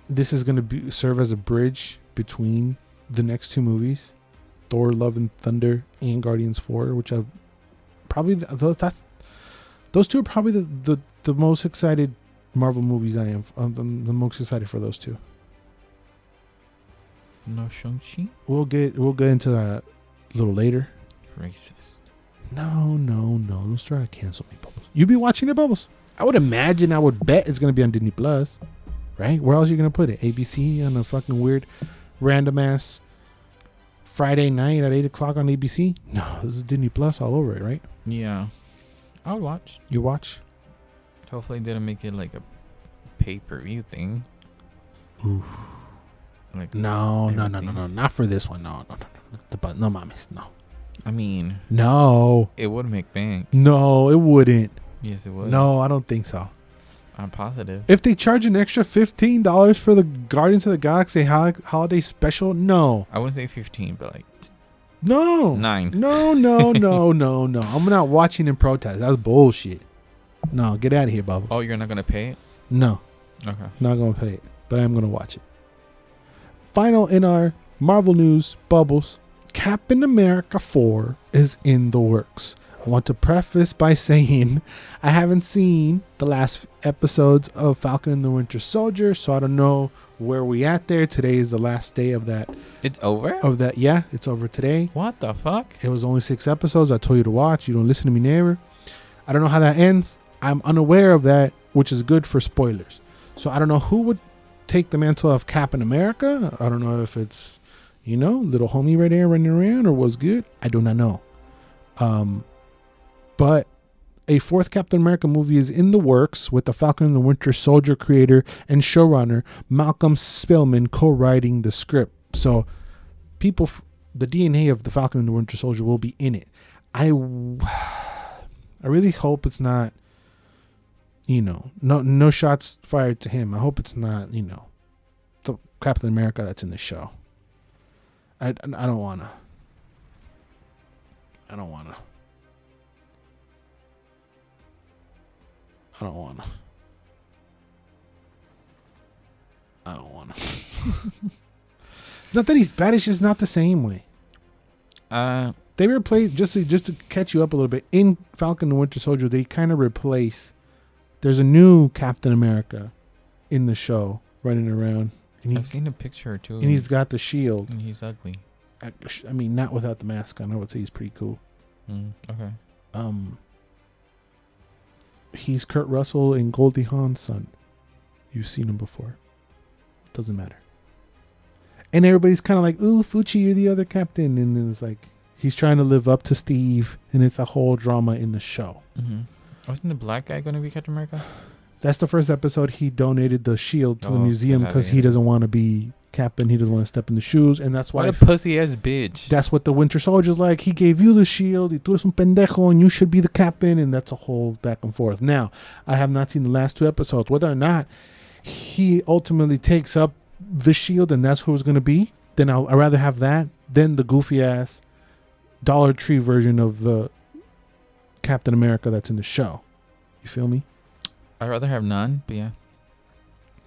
this is going to serve as a bridge between the next two movies, Thor, Love and Thunder, and Guardians 4, which I've probably those two are probably the most excited Marvel movies I am. I'm the most excited for those two. No Shang-Chi? We'll get into that a little later. Racist. No. Don't try to cancel me, Bubbles. You be watching it, Bubbles? I would bet it's gonna be on Disney Plus, right? Where else are you gonna put it? ABC on a fucking weird, random ass Friday night at 8:00 on ABC? No, this is Disney Plus all over it, right? Yeah. I would watch. You watch? Hopefully they don't make it like a pay-per-view thing. Oof. Like No, not for this one. No, mames, no. I mean, no, it would make bank. No, it wouldn't. Yes, it would. No, I don't think so. I'm positive. If they charge an extra $15 for the Guardians of the Galaxy holiday special, no. I wouldn't say 15, but like no, 9. No. I'm not watching in protest. That's bullshit. No, get out of here, Bubbles. Oh, you're not gonna pay it? No. Okay. Not gonna pay it, but I'm gonna watch it. Final in our Marvel news, Bubbles. Captain America 4 is in the works. I want to preface by saying I haven't seen the last episodes of Falcon and the Winter Soldier, so I don't know where we at there. Today is the last day of that. It's over? Yeah, it's over today. What the fuck? It was only 6 episodes. I told you to watch. You don't listen to me never. I don't know how that ends. I'm unaware of that, which is good for spoilers. So I don't know who would take the mantle of Captain America. I don't know if it's, little homie right there running around or what's good. I do not know. But a 4th Captain America movie is in the works with the Falcon and the Winter Soldier creator and showrunner Malcolm Spellman co-writing the script. So the DNA of the Falcon and the Winter Soldier will be in it. I really hope it's not, no shots fired to him. I hope it's not, the Captain America that's in the show. I don't want to. I don't want to. It's not that he's bad. It's just not the same way. They replaced, just to catch you up a little bit, in Falcon and Winter Soldier, they kind of replace. There's a new Captain America in the show running around. And I've seen a picture or two. And he's got the shield. And he's ugly. I mean, not without the mask on. I would say he's pretty cool. Okay. He's Kurt Russell and Goldie Hawn's son. You've seen him before. Doesn't matter. And everybody's kind of like, ooh, Fucci, you're the other captain. And then it's like, he's trying to live up to Steve. And it's a whole drama in the show. Mm-hmm. Wasn't the black guy going to be Captain America? That's the first episode. He donated the shield to the museum because he doesn't want to be captain. He doesn't want to step in the shoes. And that's why. What a pussy ass bitch. That's what the Winter Soldier's like. He gave you the shield. He threw some pendejo and you should be the captain. And that's a whole back and forth. Now, I have not seen the last 2 episodes. Whether or not he ultimately takes up the shield and that's who it's going to be, then I'd rather have that than the goofy ass Dollar Tree version of the Captain America that's in the show. You feel me? I'd rather have none, but yeah.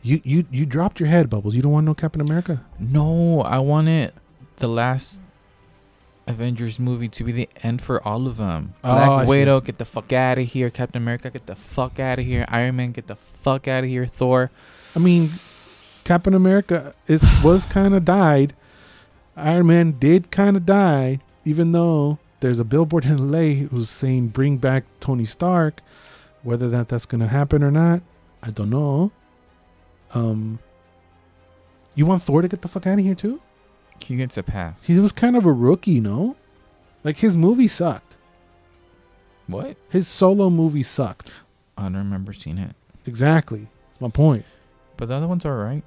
You dropped your head, Bubbles. You don't want no Captain America? No, I wanted the last Avengers movie to be the end for all of them. Black Widow, get the fuck out of here. Captain America, get the fuck out of here. Iron Man, get the fuck out of here. Thor. I mean, Captain America was kind of died. Iron Man did kind of die, even though there's a billboard in LA who's saying bring back Tony Stark. Whether that's going to happen or not, I don't know. You want Thor to get the fuck out of here too? He gets a pass. He was kind of a rookie, no? Like his movie sucked. What? His solo movie sucked. I don't remember seeing it. Exactly. That's my point. But the other ones are alright.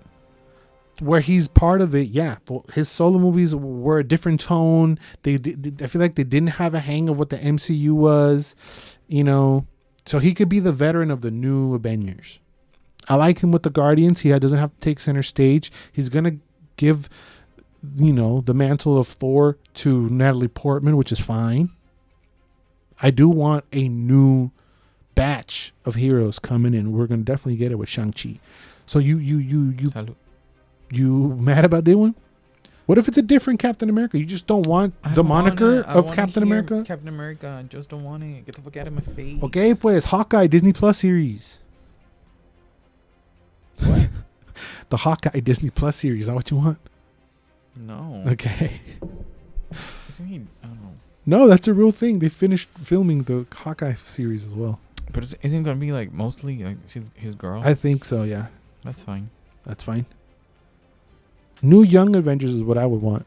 Where he's part of it, yeah. But his solo movies were a different tone. I feel like they didn't have a hang of what the MCU was, you know. So he could be the veteran of the new Avengers. I like him with the Guardians. He doesn't have to take center stage. He's going to give, the mantle of Thor to Natalie Portman, which is fine. I do want a new batch of heroes coming in. We're going to definitely get it with Shang-Chi. So you mad about that one? What if it's a different Captain America? You just don't want the moniker of Captain America? Captain America, I just don't want it. Get the fuck out of my face. Okay, pues, Hawkeye Disney Plus series. What? The Hawkeye Disney Plus series. Is that what you want? No. Okay. Isn't he? I don't know. No, that's a real thing. They finished filming the Hawkeye series as well. But isn't it going to be like mostly like his girl? I think so, yeah. That's fine. That's fine. New Young Avengers is what I would want.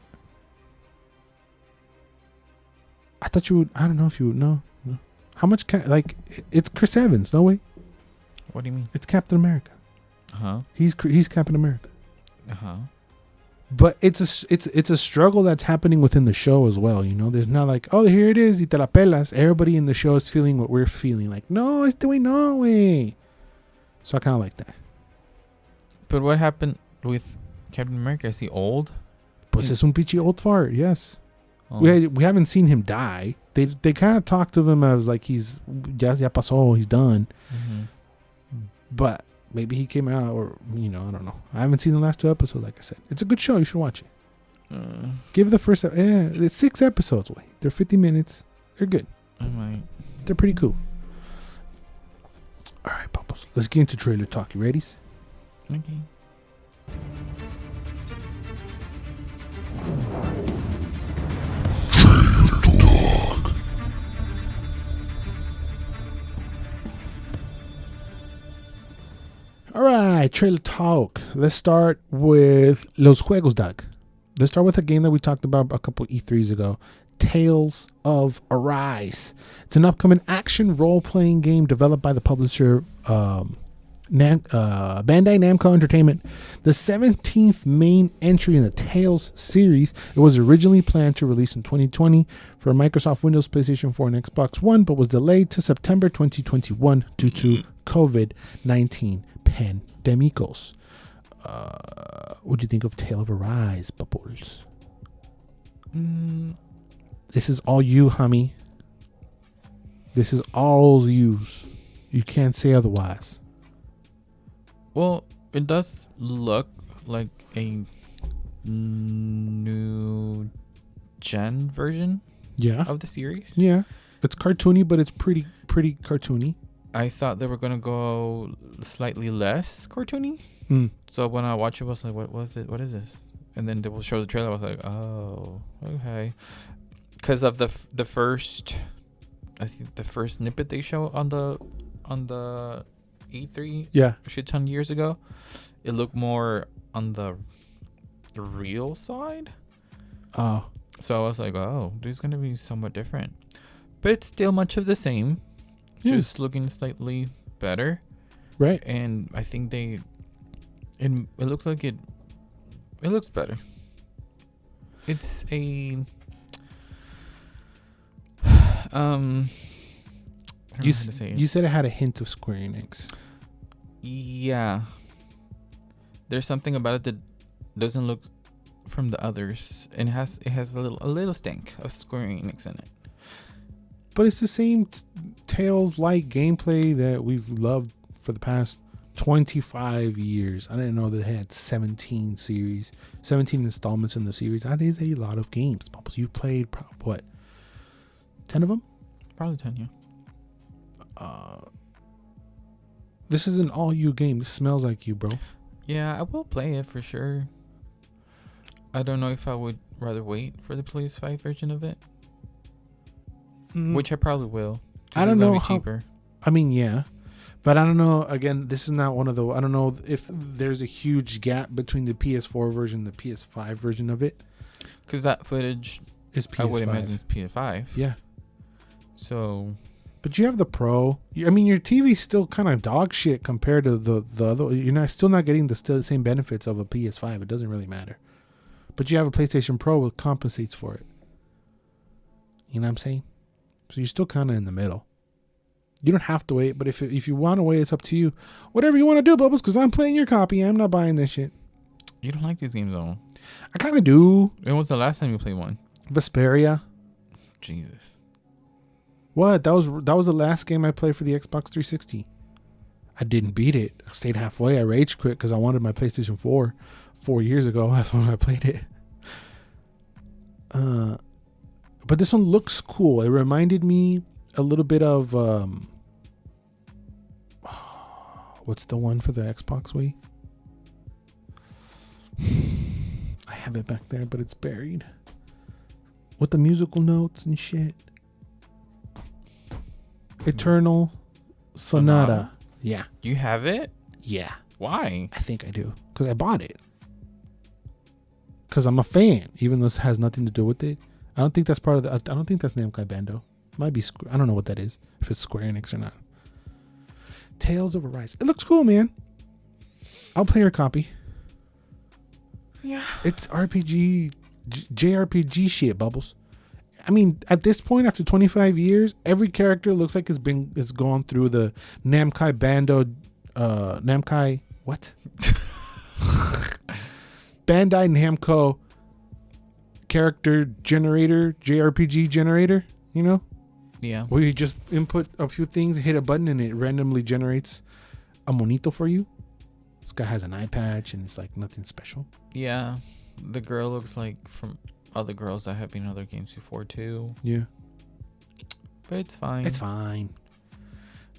I thought you would. I don't know if you would. No. How much? It's Chris Evans. No way. What do you mean? It's Captain America. He's Captain America. But it's a struggle that's happening within the show as well. There's not like, oh, here it is, y te la pelas. Everybody in the show is feeling what we're feeling. Like, no, este way, no way. So I kind of like that. But what happened with Captain America? Is he old? Pues es un pichi old fart. Yes. Oh. We haven't seen him die. They kind of talk to him as like he's ya pasó, he's done. Mm-hmm. But maybe he came out, or I don't know. I haven't seen the last 2 episodes. Like I said, it's a good show. You should watch it. Give the first. It's 6 episodes. They're 50 minutes. They're good. I might. They're pretty cool. All right, Bubbles. Let's get into trailer talk. You ready? Okay. All right, trailer talk. Let's start with Los Juegos, Doug. Let's start with a game that we talked about a couple E3s ago. Tales of Arise. It's an upcoming action role-playing game developed by the publisher Bandai Namco Entertainment. The 17th main entry in the Tales series. It was originally planned to release in 2020 for Microsoft Windows, PlayStation 4, and Xbox One, but was delayed to September 2021 due to COVID-19 pandemicos. What do you think of Tale of Arise, Bubbles? This is all you, homie. This is all yous. You can't say otherwise. Well, it does look like a new gen version Yeah. of the series. Yeah. It's cartoony, but it's pretty cartoony. I thought they were gonna go slightly less cartoony. Mm. So when I watched it, I was like, "What was it? What is this?" And then they will show the trailer. I was like, "Oh, okay." Because of the first, I think the first snippet they show on the E3 Yeah. a shit ton years ago, it looked more on the real side. Oh. So I was like, "Oh, this is gonna be somewhat different," but it's still much of the same, just looking slightly better. Right. And I think it looks like it looks better. It's a You said it had a hint of Square Enix. Yeah. There's something about it that doesn't look from the others, and it has a little stink of Square Enix in it. But it's the same Tales-like gameplay that we've loved for the past 25 years. I didn't know that they had 17 installments in the series. That is a lot of games. You played, what, 10 of them? Probably 10, yeah. This is an all-you game. This smells like you, bro. Yeah, I will play it for sure. I don't know if I would rather wait for the PS5 version of it. Which I probably will. I don't know how. Cheaper. I mean, yeah, but I don't know. Again, this is not one of the. I don't know if there's a huge gap between the PS4 version and the PS5 version of it. Because that footage is PS5. I would imagine it's PS5. Yeah. So. But you have the Pro. I mean, your TV's still kind of dog shit compared to the other. You're still not getting the same benefits of a PS5. It doesn't really matter. But you have a PlayStation Pro that compensates for it. You know what I'm saying? So you're still kind of in the middle. You don't have to wait, but if you want to wait, it's up to you. Whatever you want to do, Bubbles, because I'm playing your copy. I'm not buying this shit. You don't like these games, though. I kind of do. When was the last time you played one? Vesperia. Jesus. What? That was the last game I played for the Xbox 360. I didn't beat it. I stayed halfway. I rage quit because I wanted my PlayStation 4 years ago. That's when I played it. But this one looks cool. It reminded me a little bit of what's the one for the Xbox Wii? I have it back there, but it's buried. With the musical notes and shit. Eternal Sonata. Yeah. You have it? Yeah. Why? I think I do. Because I bought it. Because I'm a fan, even though this has nothing to do with it. I don't think that's part of the. I don't think that's Namco Bandai. Might be. I don't know what that is. If it's Square Enix or not. Tales of Arise. It looks cool, man. I'll play your copy. Yeah. It's RPG, JRPG shit, Bubbles. I mean, at this point, after 25 years, every character looks like it's gone through the Namco Bandai. Namco what? Bandai Namco character generator, JRPG generator, you know? Yeah. Where you just input a few things, hit a button, and it randomly generates a monito for you. This guy has an eye patch, and it's like nothing special. Yeah. The girl looks like from other girls that have been in other games before, too. Yeah. But it's fine. It's fine.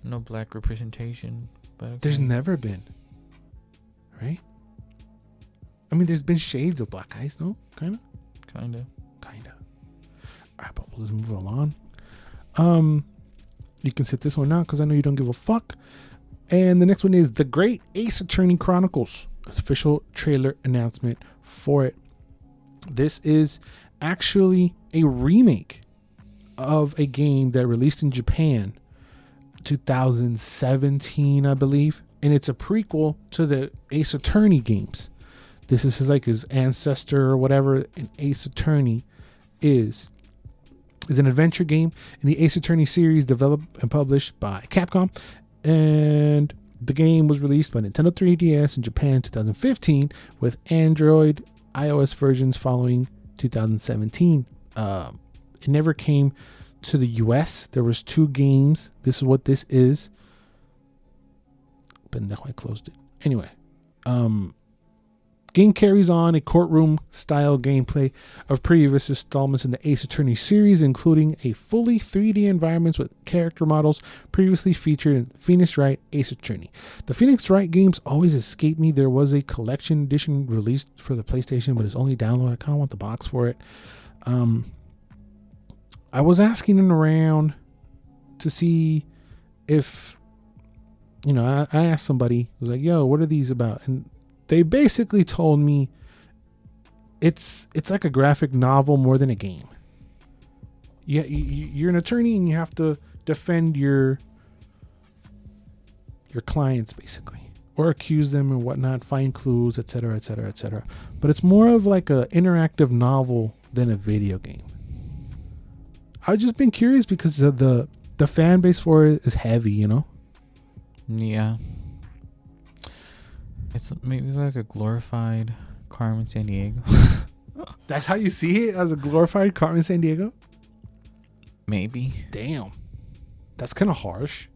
No black representation. But okay. There's never been. Right? I mean, there's been shades of black eyes, no? Kind of. All right, but let's move along. You can sit this one out because I know you don't give a fuck. And the next one is The Great Ace Attorney Chronicles. Official trailer announcement for it. This is actually a remake of a game that released in Japan 2017, I believe. And it's a prequel to the Ace Attorney games. This is his ancestor or whatever an Ace Attorney is an adventure game in the Ace Attorney series developed and published by Capcom. And the game was released by Nintendo 3DS in Japan in 2015 with Android, iOS versions following 2017. It never came to the US. There was 2 games. This is what this is. But I closed it. Anyway, Game carries on a courtroom-style gameplay of previous installments in the Ace Attorney series, including a fully 3D environments with character models previously featured in Phoenix Wright Ace Attorney. The Phoenix Wright games always escape me. There was a collection edition released for the PlayStation, but it's only download. I kind of want the box for it. I was asking around to see if, I asked somebody, I was like, yo, what are these about? And they basically told me it's like a graphic novel more than a game. Yeah, you're an attorney and you have to defend your clients basically, or accuse them and whatnot, find clues, etc., etc., etc. But it's more of like a interactive novel than a video game. I've just been curious because the fan base for it is heavy, Yeah. It's maybe like a glorified Carmen Sandiego. That's how you see it, as a glorified Carmen Sandiego? Maybe. Damn. That's kind of harsh.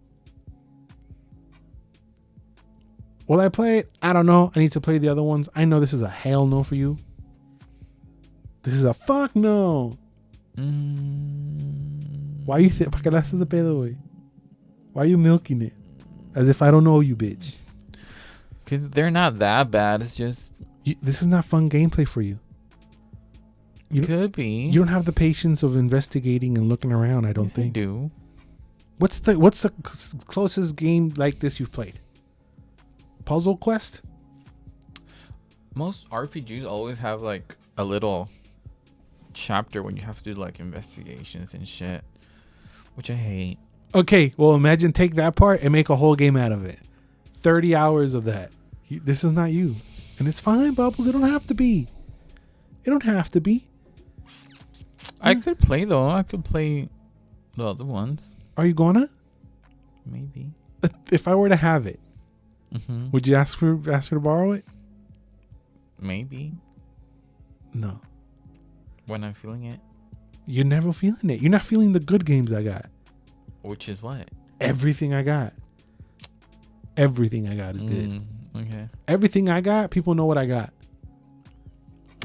Will I play it? I don't know. I need to play the other ones. I know this is a hell no for you. This is a fuck no. Why you think? Why are you milking it? As if I don't know you, bitch. Because they're not that bad. It's just... this is not fun gameplay for you. Could be. You don't have the patience of investigating and looking around, I don't think. I do. What's the closest game like this you've played? Puzzle Quest? Most RPGs always have like a little chapter when you have to do like investigations and shit, which I hate. Okay, well imagine take that part and make a whole game out of it. 30 hours of that. This is not you. And it's fine, Bubbles. It don't have to be. It don't have to be. I could play though. I could play the other ones. Are you gonna? Maybe. If I were to have it, would you ask her to borrow it? Maybe. No. When I'm feeling it. You're never feeling it. You're not feeling the good games I got. Which is what? Everything I got. Everything I got is good. Okay. Everything I got, people know what I got.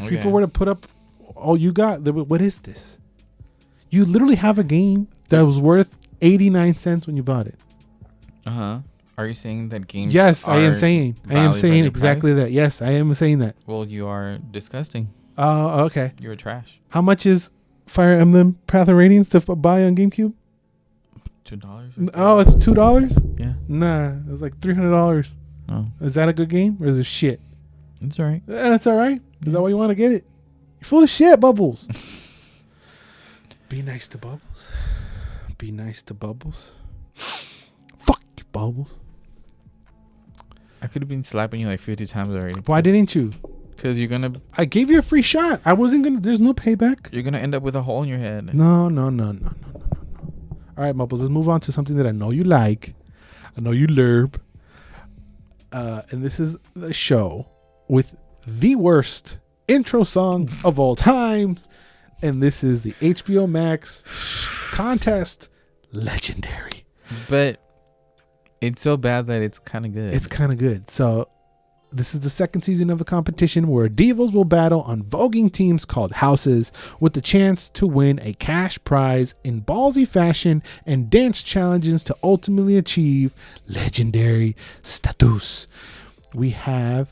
Okay. People were to put up all you got. What is this? You literally have a game that was worth 89 cents when you bought it. Are you saying that games? Yes, I am saying. I am saying exactly that. Yes, I am saying that. Well, you are disgusting. Oh, okay. You're trash. How much is Fire Emblem Path of Radiance to buy on GameCube? $2. Oh, it's $2? Yeah. Nah, it was like $300. Oh. Is that a good game or is it shit? It's alright. That's alright. Is that why you want to get it? You're full of shit, Bubbles. Be nice to Bubbles. Be nice to Bubbles. Fuck you, Bubbles. I could have been slapping you like 50 times already. Why didn't you? Because you're gonna... I gave you a free shot. I wasn't gonna... There's no payback. You're gonna end up with a hole in your head. No. All right, Bubbles, let's move on to something that I know you like. I know you lurb. And this is the show with the worst intro song of all times. And this is the HBO Max contest Legendary. But it's so bad that it's kind of good. It's kind of good. So this is the second season of a competition where divas will battle on voguing teams called houses with the chance to win a cash prize in ballsy fashion and dance challenges to ultimately achieve legendary status. We have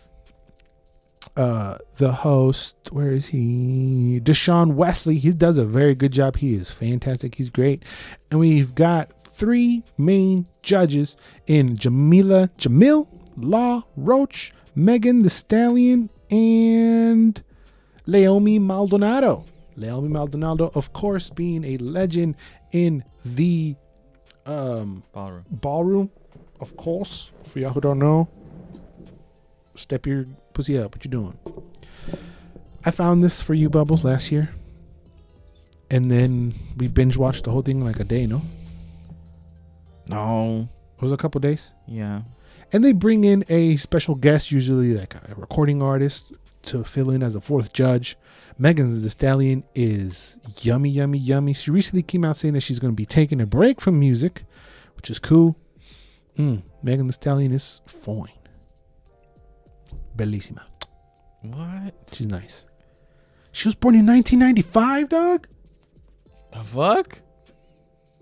the host, where is he? Deshaun Wesley. He does a very good job. He is fantastic. He's great. And we've got three main judges in Jamil Law Roach, Megan Thee Stallion, and Leomi Maldonado. Leomi Maldonado, of course, being a legend in the ballroom. Of course, for y'all who don't know, step your pussy up. What you doing? I found this for you, Bubbles, last year. And then we binge watched the whole thing in like a day, no? No. It was a couple days. Yeah. And they bring in a special guest, usually like a recording artist, to fill in as a fourth judge. Megan Thee Stallion is yummy, yummy, yummy. She recently came out saying that she's going to be taking a break from music, which is cool. Megan Thee Stallion is fine. Bellissima. What? She's nice. She was born in 1995, dog. The fuck?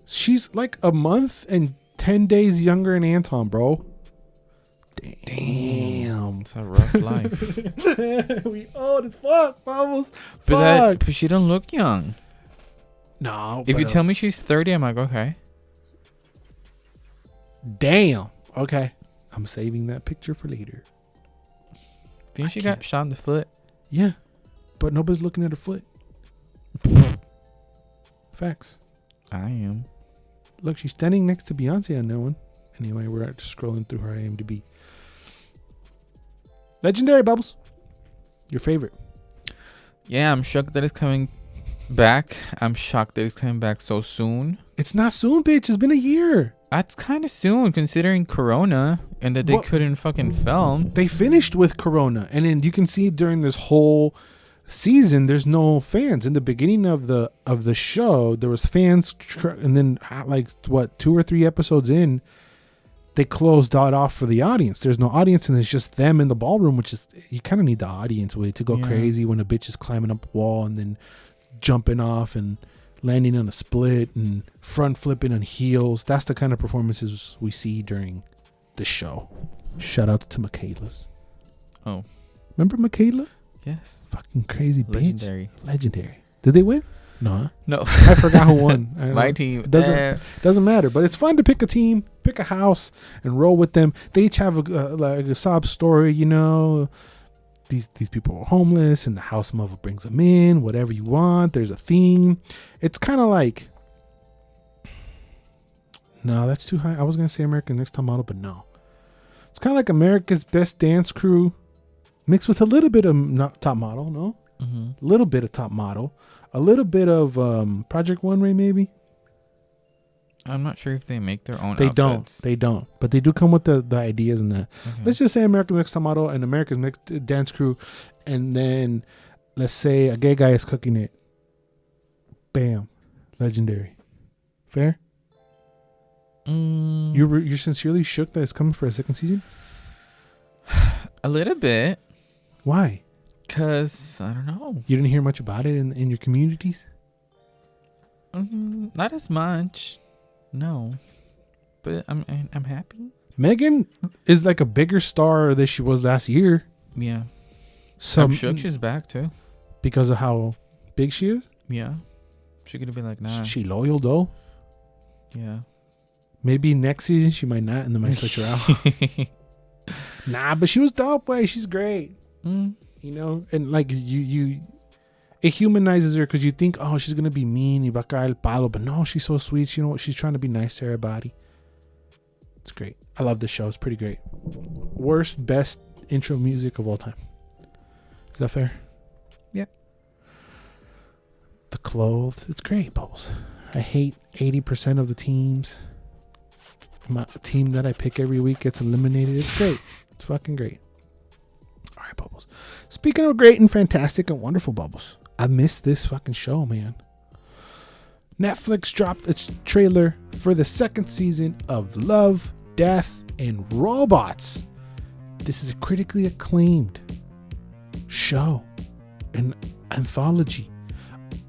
She's like a month and 10 days younger than Anton, bro. Damn. It's a rough life. We old as fuck, Bubbles. But she don't look young. No. If you tell me she's 30, I'm like, okay. Damn. Okay. I'm saving that picture for later. Think she got shot in the foot? Yeah. But nobody's looking at her foot. Facts. I am. Look, she's standing next to Beyonce on that one. Anyway, we're just scrolling through her IMDb. Legendary, Bubbles. Your favorite. Yeah, I'm shocked that it's coming back. I'm shocked that it's coming back so soon. It's not soon, bitch. It's been a year. That's kind of soon considering Corona and that they couldn't fucking film. They finished with Corona. And then you can see during this whole season, there's no fans. In the beginning of the show, there was fans. And then like, 2 or 3 episodes in, they closed that off for the audience. There's no audience, and it's just them in the ballroom, which is, you kind of need the audience way to go crazy when a bitch is climbing up a wall and then jumping off and landing on a split and front flipping on heels. That's the kind of performances we see during the show. Shout out to Michaela's. Oh. Remember Michaela? Yes. Fucking crazy bitch. Legendary. Did they win? No. No. I forgot who won. My team. Doesn't matter. But it's fun to pick a team, pick a house, and roll with them. They each have a sob story, you know. These people are homeless, and the house mother brings them in. Whatever you want. There's a theme. It's kind of like... No, that's too high. I was going to say American Next Top Model, but no. It's kind of like America's Best Dance Crew mixed with a little bit of Top Model, no? Mm-hmm. A little bit of Top Model. A little bit of Project One Ray, maybe. I'm not sure if they make their own outfits. They don't. But they do come with the ideas and that. Okay. Let's just say American Next Top Model and America's Next Dance Crew. And then let's say a gay guy is cooking it. Bam. Legendary. Fair? You're sincerely shook that it's coming for a second season? A little bit. Why? Because, I don't know. You didn't hear much about it in your communities? Not as much. No. But I'm happy. Megan is like a bigger star than she was last year. Yeah. So I'm shook she's back too. Because of how big she is? Yeah. She could be like, nah. She loyal though? Yeah. Maybe next season she might not and they might switch her out. Nah, but she was dope, way. She's great. You know, and like you it humanizes her because you think, oh, she's gonna be mean, y va a caer el palo, but no, she's so sweet. You know what? She's trying to be nice to everybody. It's great. I love this show. It's pretty great. Worst, best intro music of all time. Is that fair? Yeah. The clothes. It's great, Bubbles. I hate 80% of the teams. My team that I pick every week gets eliminated. It's great. It's fucking great. All right, Bubbles. Speaking of great and fantastic and wonderful, Bubbles, I missed this fucking show, man. Netflix dropped its trailer for the second season of Love, Death, and Robots. This is a critically acclaimed show, an anthology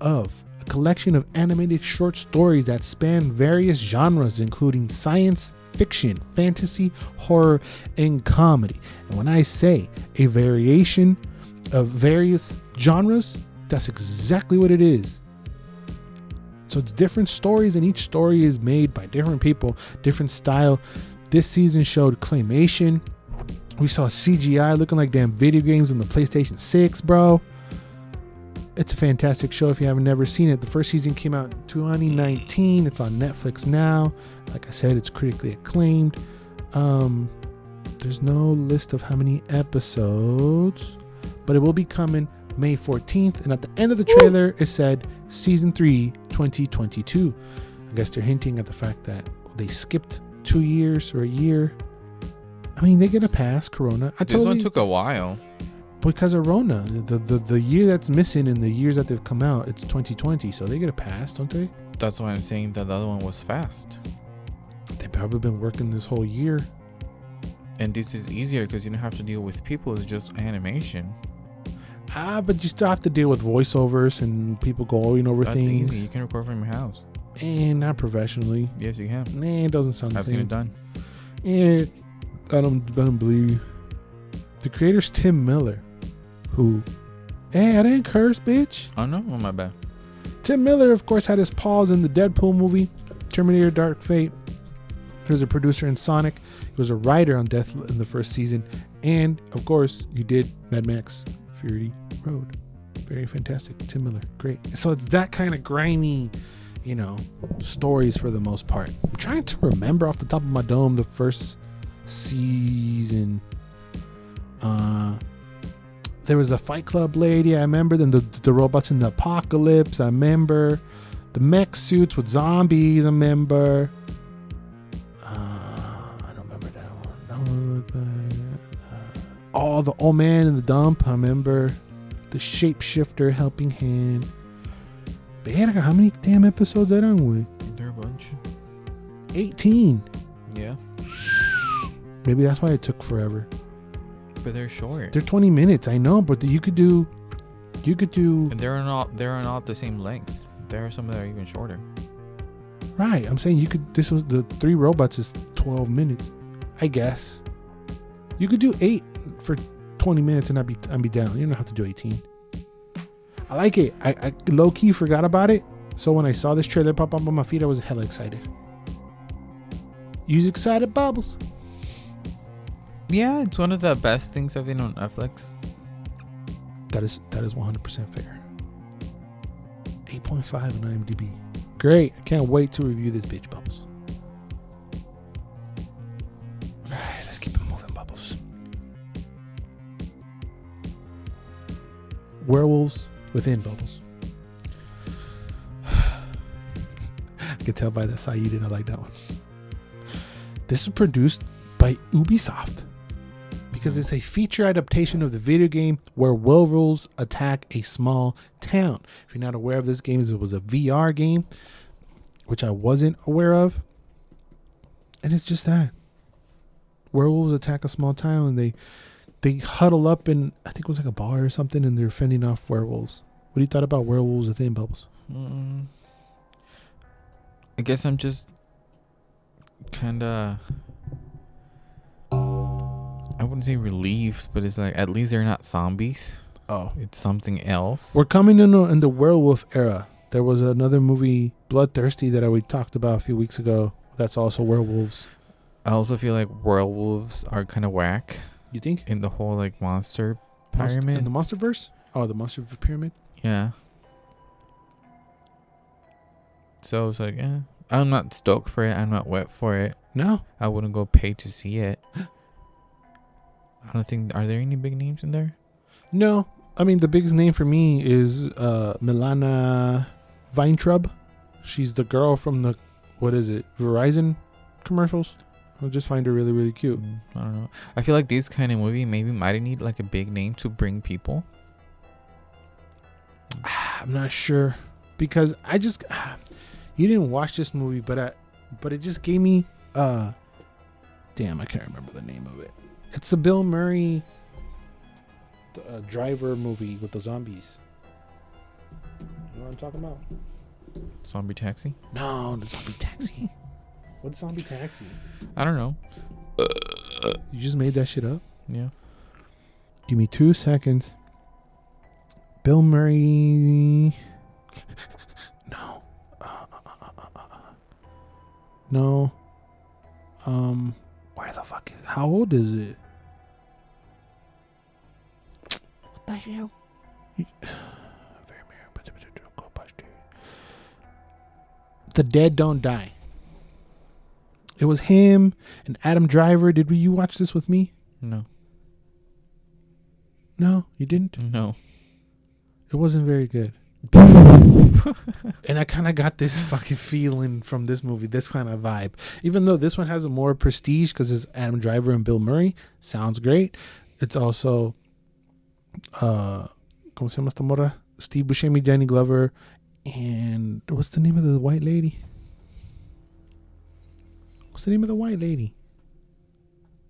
of a collection of animated short stories that span various genres, including science fiction, fantasy, horror, and comedy. And when I say a variation of various genres, that's exactly what it is. So it's different stories, and each story is made by different people, different style. This season showed claymation. We saw CGI looking like damn video games on the PlayStation 6, bro. It's a fantastic show if you haven't never seen it. The first season came out in 2019. It's on Netflix now. Like I said, it's critically acclaimed. There's no list of how many episodes, but it will be coming May 14th. And at the end of the trailer, it said Season 3, 2022. I guess they're hinting at the fact that they skipped 2 years or a year. I mean, they're going to pass Corona. This one took a while. Because of Rona, the year that's missing in the years that they've come out, it's 2020. So they get a pass, don't they? That's why I'm saying that the other one was fast. They've probably been working this whole year. And this is easier because you don't have to deal with people. It's just animation. But you still have to deal with voiceovers and people going over That's things. easy. You can record from your house. And not professionally. Yes, you can. It doesn't sound the I've same. seen it done. I don't believe you. The creator's Tim Miller, who, hey, I didn't curse, bitch. Oh no, oh my bad. Tim Miller, of course, had his paws in the Deadpool movie, Terminator: Dark Fate. He was a producer in Sonic. He was a writer on Death in the first season, and of course, you did Mad Max: Fury Road. Very fantastic, Tim Miller, great. So it's that kind of grimy, stories for the most part. I'm trying to remember off the top of my dome the first season. There was a Fight Club lady, I remember. Then the robots in the apocalypse, I remember. The mech suits with zombies, I remember. I don't remember that one. The old man in the dump, I remember. The shapeshifter helping hand. But yeah, how many damn episodes are on with? There are a bunch. 18. Yeah. Maybe that's why it took forever. But they're short. They're 20 minutes, I know, but you could do. And they're not the same length. There are some that are even shorter. Right, I'm saying this was the 3 robots is 12 minutes, I guess. You could do 8 for 20 minutes and I'd be down. You don't have to do 18. I like it. I low key forgot about it. So when I saw this trailer pop up on my feed, I was hella excited. Use excited bubbles. Yeah, it's one of the best things I've seen on Netflix. That is 100% fair. 8.5 on IMDb. Great. I can't wait to review this bitch, Bubbles. Alright, let's keep it moving, Bubbles. Werewolves Within, Bubbles. I could tell by the side you didn't like that one. This was produced by Ubisoft because it's a feature adaptation of the video game where werewolves attack a small town. If you're not aware of this game, it was a VR game, which I wasn't aware of. And it's just that. Werewolves attack a small town and they huddle up in, I think it was like a bar or something, and they're fending off werewolves. What do you thought about Werewolves Within, Bubbles? I guess I'm just kind of, I wouldn't say relieved, but it's like at least they're not zombies. Oh, it's something else. We're coming in the werewolf era. There was another movie, Bloodthirsty, that we talked about a few weeks ago. That's also werewolves. I also feel like werewolves are kind of whack. You think? In the whole like monster pyramid. In the Monsterverse? Oh, the Monster Pyramid? Yeah. So it's like, I'm not stoked for it. I'm not wet for it. No. I wouldn't go pay to see it. I don't think, are there any big names in there? No. I mean, the biggest name for me is Milana Weintraub. She's the girl from the, Verizon commercials. I just find her really, really cute. I don't know. I feel like this kind of movie maybe might need like a big name to bring people. I'm not sure. Because you didn't watch this movie, but it just gave me, damn, I can't remember the name of it. It's the Bill Murray driver movie with the zombies. You know what I'm talking about? Zombie Taxi? No, the Zombie Taxi. What's Zombie Taxi? I don't know. You just made that shit up? Yeah. Give me 2 seconds. Bill Murray. No. No. Where the fuck is it? How old is it? What the hell? The Dead Don't Die. It was him and Adam Driver. Did you watch this with me? No. No, you didn't? No. It wasn't very good. And I kind of got this fucking feeling from this movie, this kind of vibe. Even though this one has a more prestige because it's Adam Driver and Bill Murray. Sounds great. It's also, ¿cómo se llama esta morra? Steve Buscemi, Danny Glover, and what's the name of the white lady? What's the name of the white lady?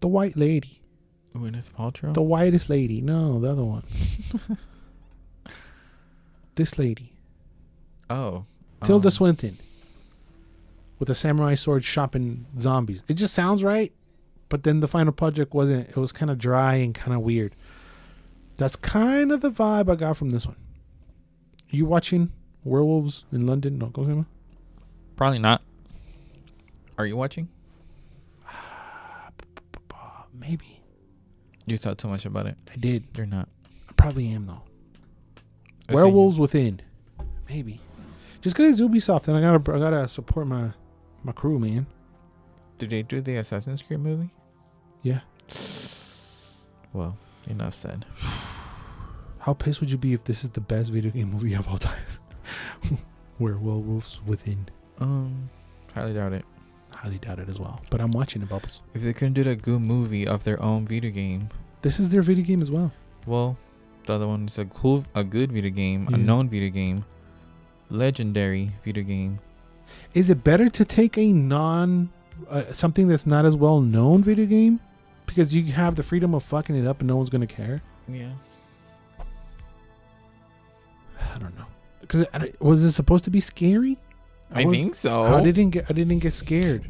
The white lady. Gwyneth Paltrow? The whitest lady. No, the other one. This lady, Oh. Tilda Swinton, with a samurai sword chopping zombies. It just sounds right, but then the final project wasn't. It was kind of dry and kind of weird. That's kind of the vibe I got from this one. You watching Werewolves in London? No, go ahead. Probably not. Are you watching? Maybe. You thought too much about it. I did. You're not. I probably am though. Werewolves Within. Maybe. Just because it's Ubisoft, and I gotta support my crew, man. Did they do the Assassin's Creed movie? Yeah. Well, enough said. How pissed would you be if this is the best video game movie of all time? Werewolves Within. Highly doubt it. Highly doubt it as well. But I'm watching it, Bubbles. If they couldn't do a good movie of their own video game, This is their video game as well. well, the other one is a good video game, Yeah. a known video game, legendary video game. Is it better to take a something that's not as well known video game, because you have the freedom of fucking it up and no one's gonna care? Yeah. I don't know. Because was it supposed to be scary? I think so. I didn't get scared.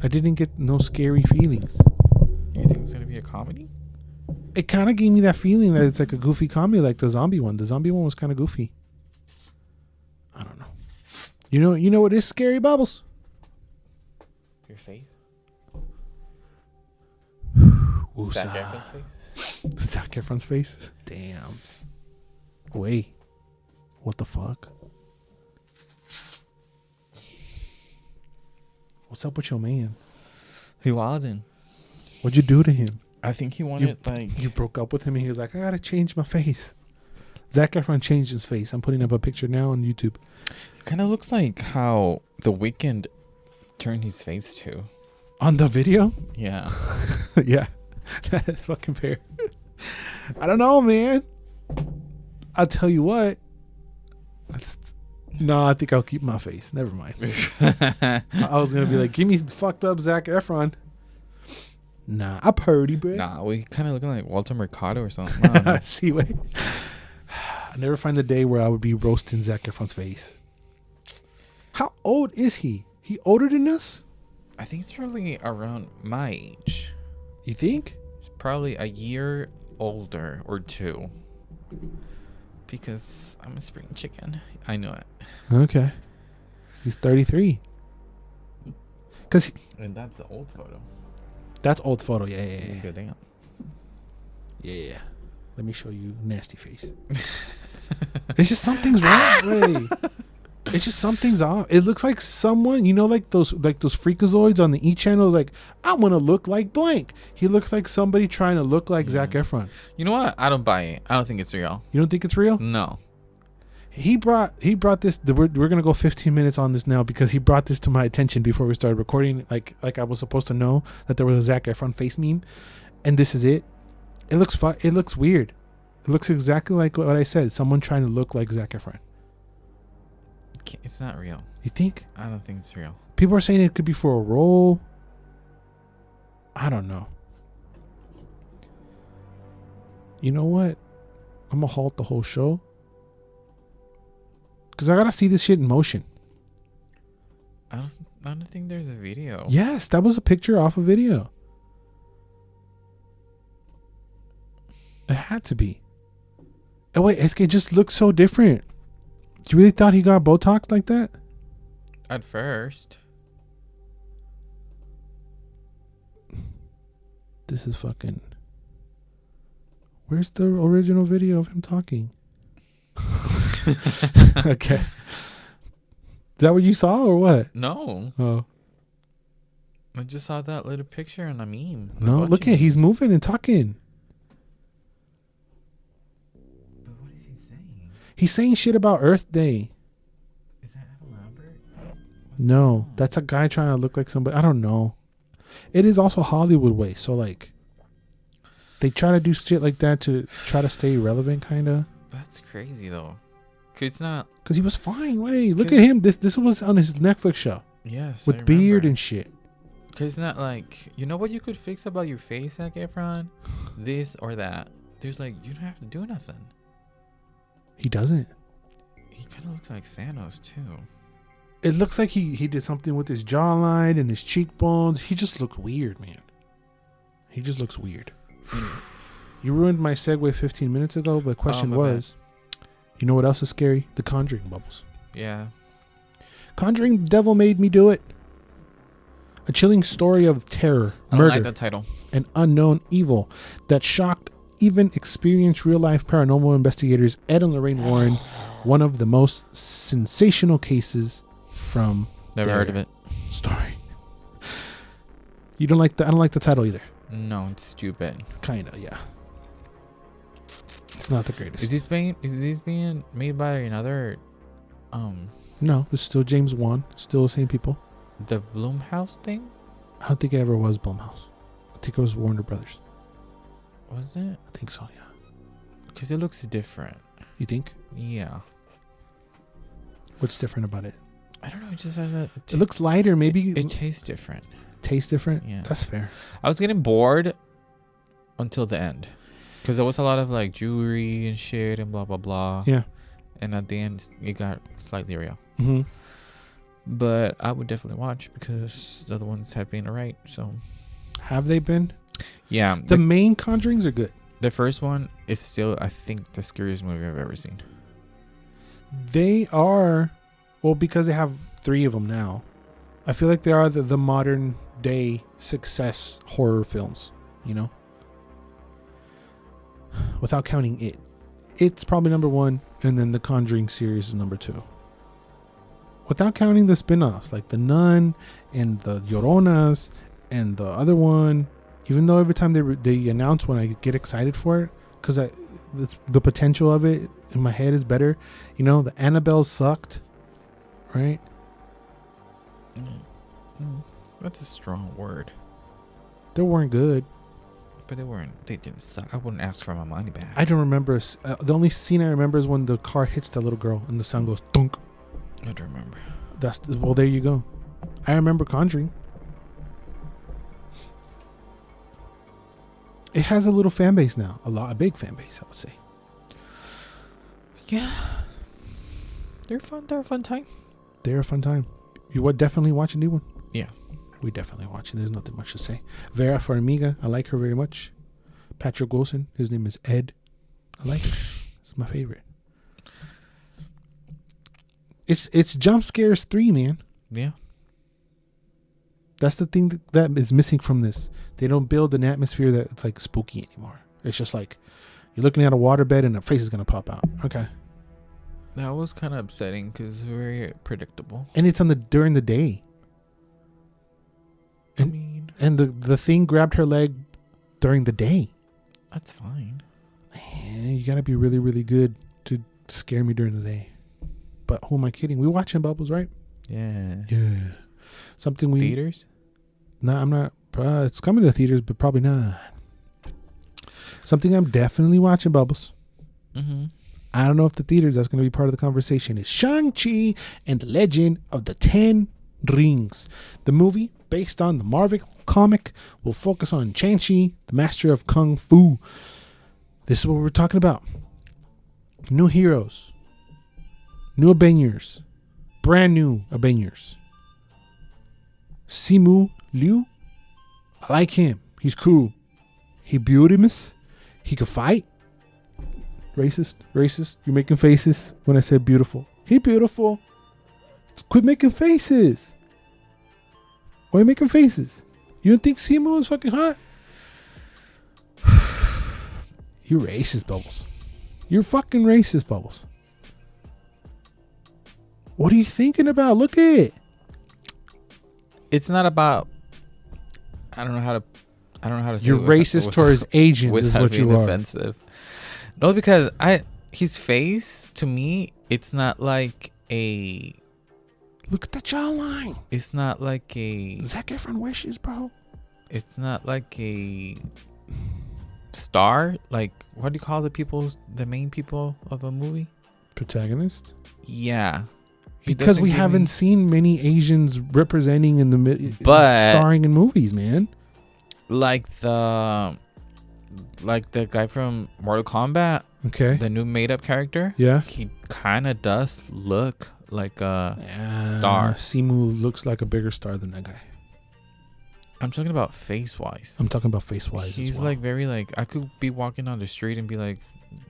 I didn't get no scary feelings. You think it's gonna be a comedy? It kind of gave me that feeling that it's like a goofy comedy, like the zombie one. The zombie one was kind of goofy. I don't know. You know what is scary, Bubbles? Your face? Woosah. Zac Efron's face? Zac Efron's face? Damn. Wait. What the fuck? What's up with your man? He wildin'. What'd you do to him? I think he wanted You broke up with him and he was like, I gotta change my face. Zac Efron changed his face. I'm putting up a picture now on YouTube. kind of looks like how The Weeknd turned his face to. On the video? Yeah. Yeah. That's fucking fair. I don't know, man. I'll tell you what. No, I think I'll keep my face. Never mind. I was going to be like, give me fucked up Zac Efron. Nah, I purdy, bro. Nah, we kind of looking like Walter Mercado or something. I don't know. See, wait. I never find the day where I would be roasting Zac Efron's face. How old is he? He older than us? I think it's probably around my age. You think? It's probably a year older or two. Because I'm a spring chicken. I know it. Okay. He's 33. And that's the old photo. That's old photo. Yeah. Good damn. Yeah. Let me show you nasty face. It's just something's wrong. Ray. It's just something's off. It looks like someone, like those freakazoids on the E channel. Like, I want to look like blank. He looks like somebody trying to look like Zac Efron. You know what? I don't buy it. I don't think it's real. You don't think it's real? No. He brought this. We're gonna go 15 minutes on this now because he brought this to my attention before we started recording. Like I was supposed to know that there was a Zac Efron face meme, and this is it. It looks fun. It looks weird. It looks exactly like what I said. Someone trying to look like Zac Efron. It's not real. You think? I don't think it's real. People are saying it could be for a role. I don't know. You know what? I'm gonna halt the whole show because I gotta see this shit in motion. I don't think there's a video. Yes, that was a picture off a video. It had to be. Oh wait, it just looks so different. You really thought he got Botox like that? At first. This is fucking... Where's the original video of him talking? Okay. Is that what you saw or what? No. Oh. I just saw that little picture on a meme. No, look at he's moving and talking. But what is he saying? He's saying shit about Earth Day. Is that Adam Lambert? No, that's a guy trying to look like somebody. I don't know. It is also Hollywood way. So like, they try to do shit like that to try to stay relevant, kind of. That's crazy though. Cause it's not. Cause he was fine. Wait, look at him. This was on his Netflix show. Yes. With beard and shit. Cause it's not like, you know what you could fix about your face, Zac Efron? This or that. There's like, you don't have to do nothing. He doesn't. He kind of looks like Thanos too. It looks like he did something with his jawline and his cheekbones. He just looked weird, man. He just looks weird. You ruined my segue 15 minutes ago. But the question was, you know what else is scary? The Conjuring, Bubbles. Yeah. Conjuring, the devil made me do it. A chilling story of terror, murder, I like that title. and unknown evil that shocked even experienced real-life paranormal investigators Ed and Lorraine Warren. One of the most sensational cases from Never heard of it. Story. You don't like the? I don't like the title either. No, it's stupid. Kinda, yeah. It's not the greatest. Is this being made by another? No, it's still James Wan. Still the same people. The Blumhouse thing? I don't think it ever was Blumhouse. I think it was Warner Brothers. Was it? I think so, yeah. Because it looks different. You think? Yeah. What's different about it? I don't know. It just has a. It looks lighter. Maybe it tastes different. Tastes different. Yeah, that's fair. I was getting bored until the end, because there was a lot of like jewelry and shit and blah blah blah. Yeah. And at the end, it got slightly real. Mm-hmm. But I would definitely watch because the other ones have been alright. So. Have they been? Yeah. The main Conjurings are good. The first one is still, I think, the scariest movie I've ever seen. They are, well, because they have 3 of them now. I feel like they are the modern day success horror films, you know? Without counting it. It's probably number 1, and then the Conjuring series is number 2. Without counting the spin-offs, like The Nun and the Lloronas and the other one, even though every time they announce one, I get excited for it because the potential of it in my head is better. You know, the Annabelle sucked, right? That's a strong word. They weren't good. But they didn't suck. I wouldn't ask for my money back. I don't remember. The only scene I remember is when the car hits the little girl and the sun goes dunk. I don't remember. Well, there you go. I remember Conjuring. It has a little fan base now. A big fan base, I would say. Yeah. They're fun. They're a fun time. They're a fun time. You would definitely watch a new one. Yeah. We definitely watch it. There's nothing much to say. Vera Farmiga, I like her very much. Patrick Wilson, his name is Ed. I like it. It's my favorite. It's Jump Scares 3, man. Yeah. That's the thing that is missing from this. They don't build an atmosphere that it's like spooky anymore. It's just like you're looking at a waterbed and a face is gonna pop out. Okay. That was kind of upsetting because it's very predictable. And it's during the day. And the thing grabbed her leg during the day. That's fine. Man, you gotta be really, really good to scare me during the day. But who am I kidding? We watching Bubbles, right? Yeah. Yeah. Something we theaters? No, I'm not. It's coming to theaters, but probably not. Something I'm definitely watching, Bubbles. Mm-hmm. I don't know if the theaters, that's going to be part of the conversation, is Shang-Chi and the Legend of the Ten Rings. The movie, based on the Marvel comic, will focus on Shang-Chi, the master of Kung Fu. This is what we're talking about. New heroes. New Avengers. Brand new Avengers. Simu Liu. I like him. He's cool. He beautimous. He can fight. Racist. You're making faces when I said beautiful. He beautiful. Quit making faces. Why are you making faces? You don't think Simu is fucking hot? You're racist, Bubbles. You're fucking racist, Bubbles. What are you thinking about? Look at it. It's not about. I don't know how to say. You're racist towards Asians. Is what you are. Offensive. No, because his face to me, it's not like a. Look at the jawline. It's not like a. Zac Efron wishes, bro. It's not like a star. Like, what do you call the main people of a movie? Protagonist. Yeah. Because we haven't seen many Asians representing in the starring in movies, man. Like the guy from Mortal Kombat. Okay. The new made up character. Yeah. He kind of does look like a star. Simu looks like a bigger star than that guy. I'm talking about face wise. I'm talking about face wise. He's as well. like very like, I could be walking down the street and be like,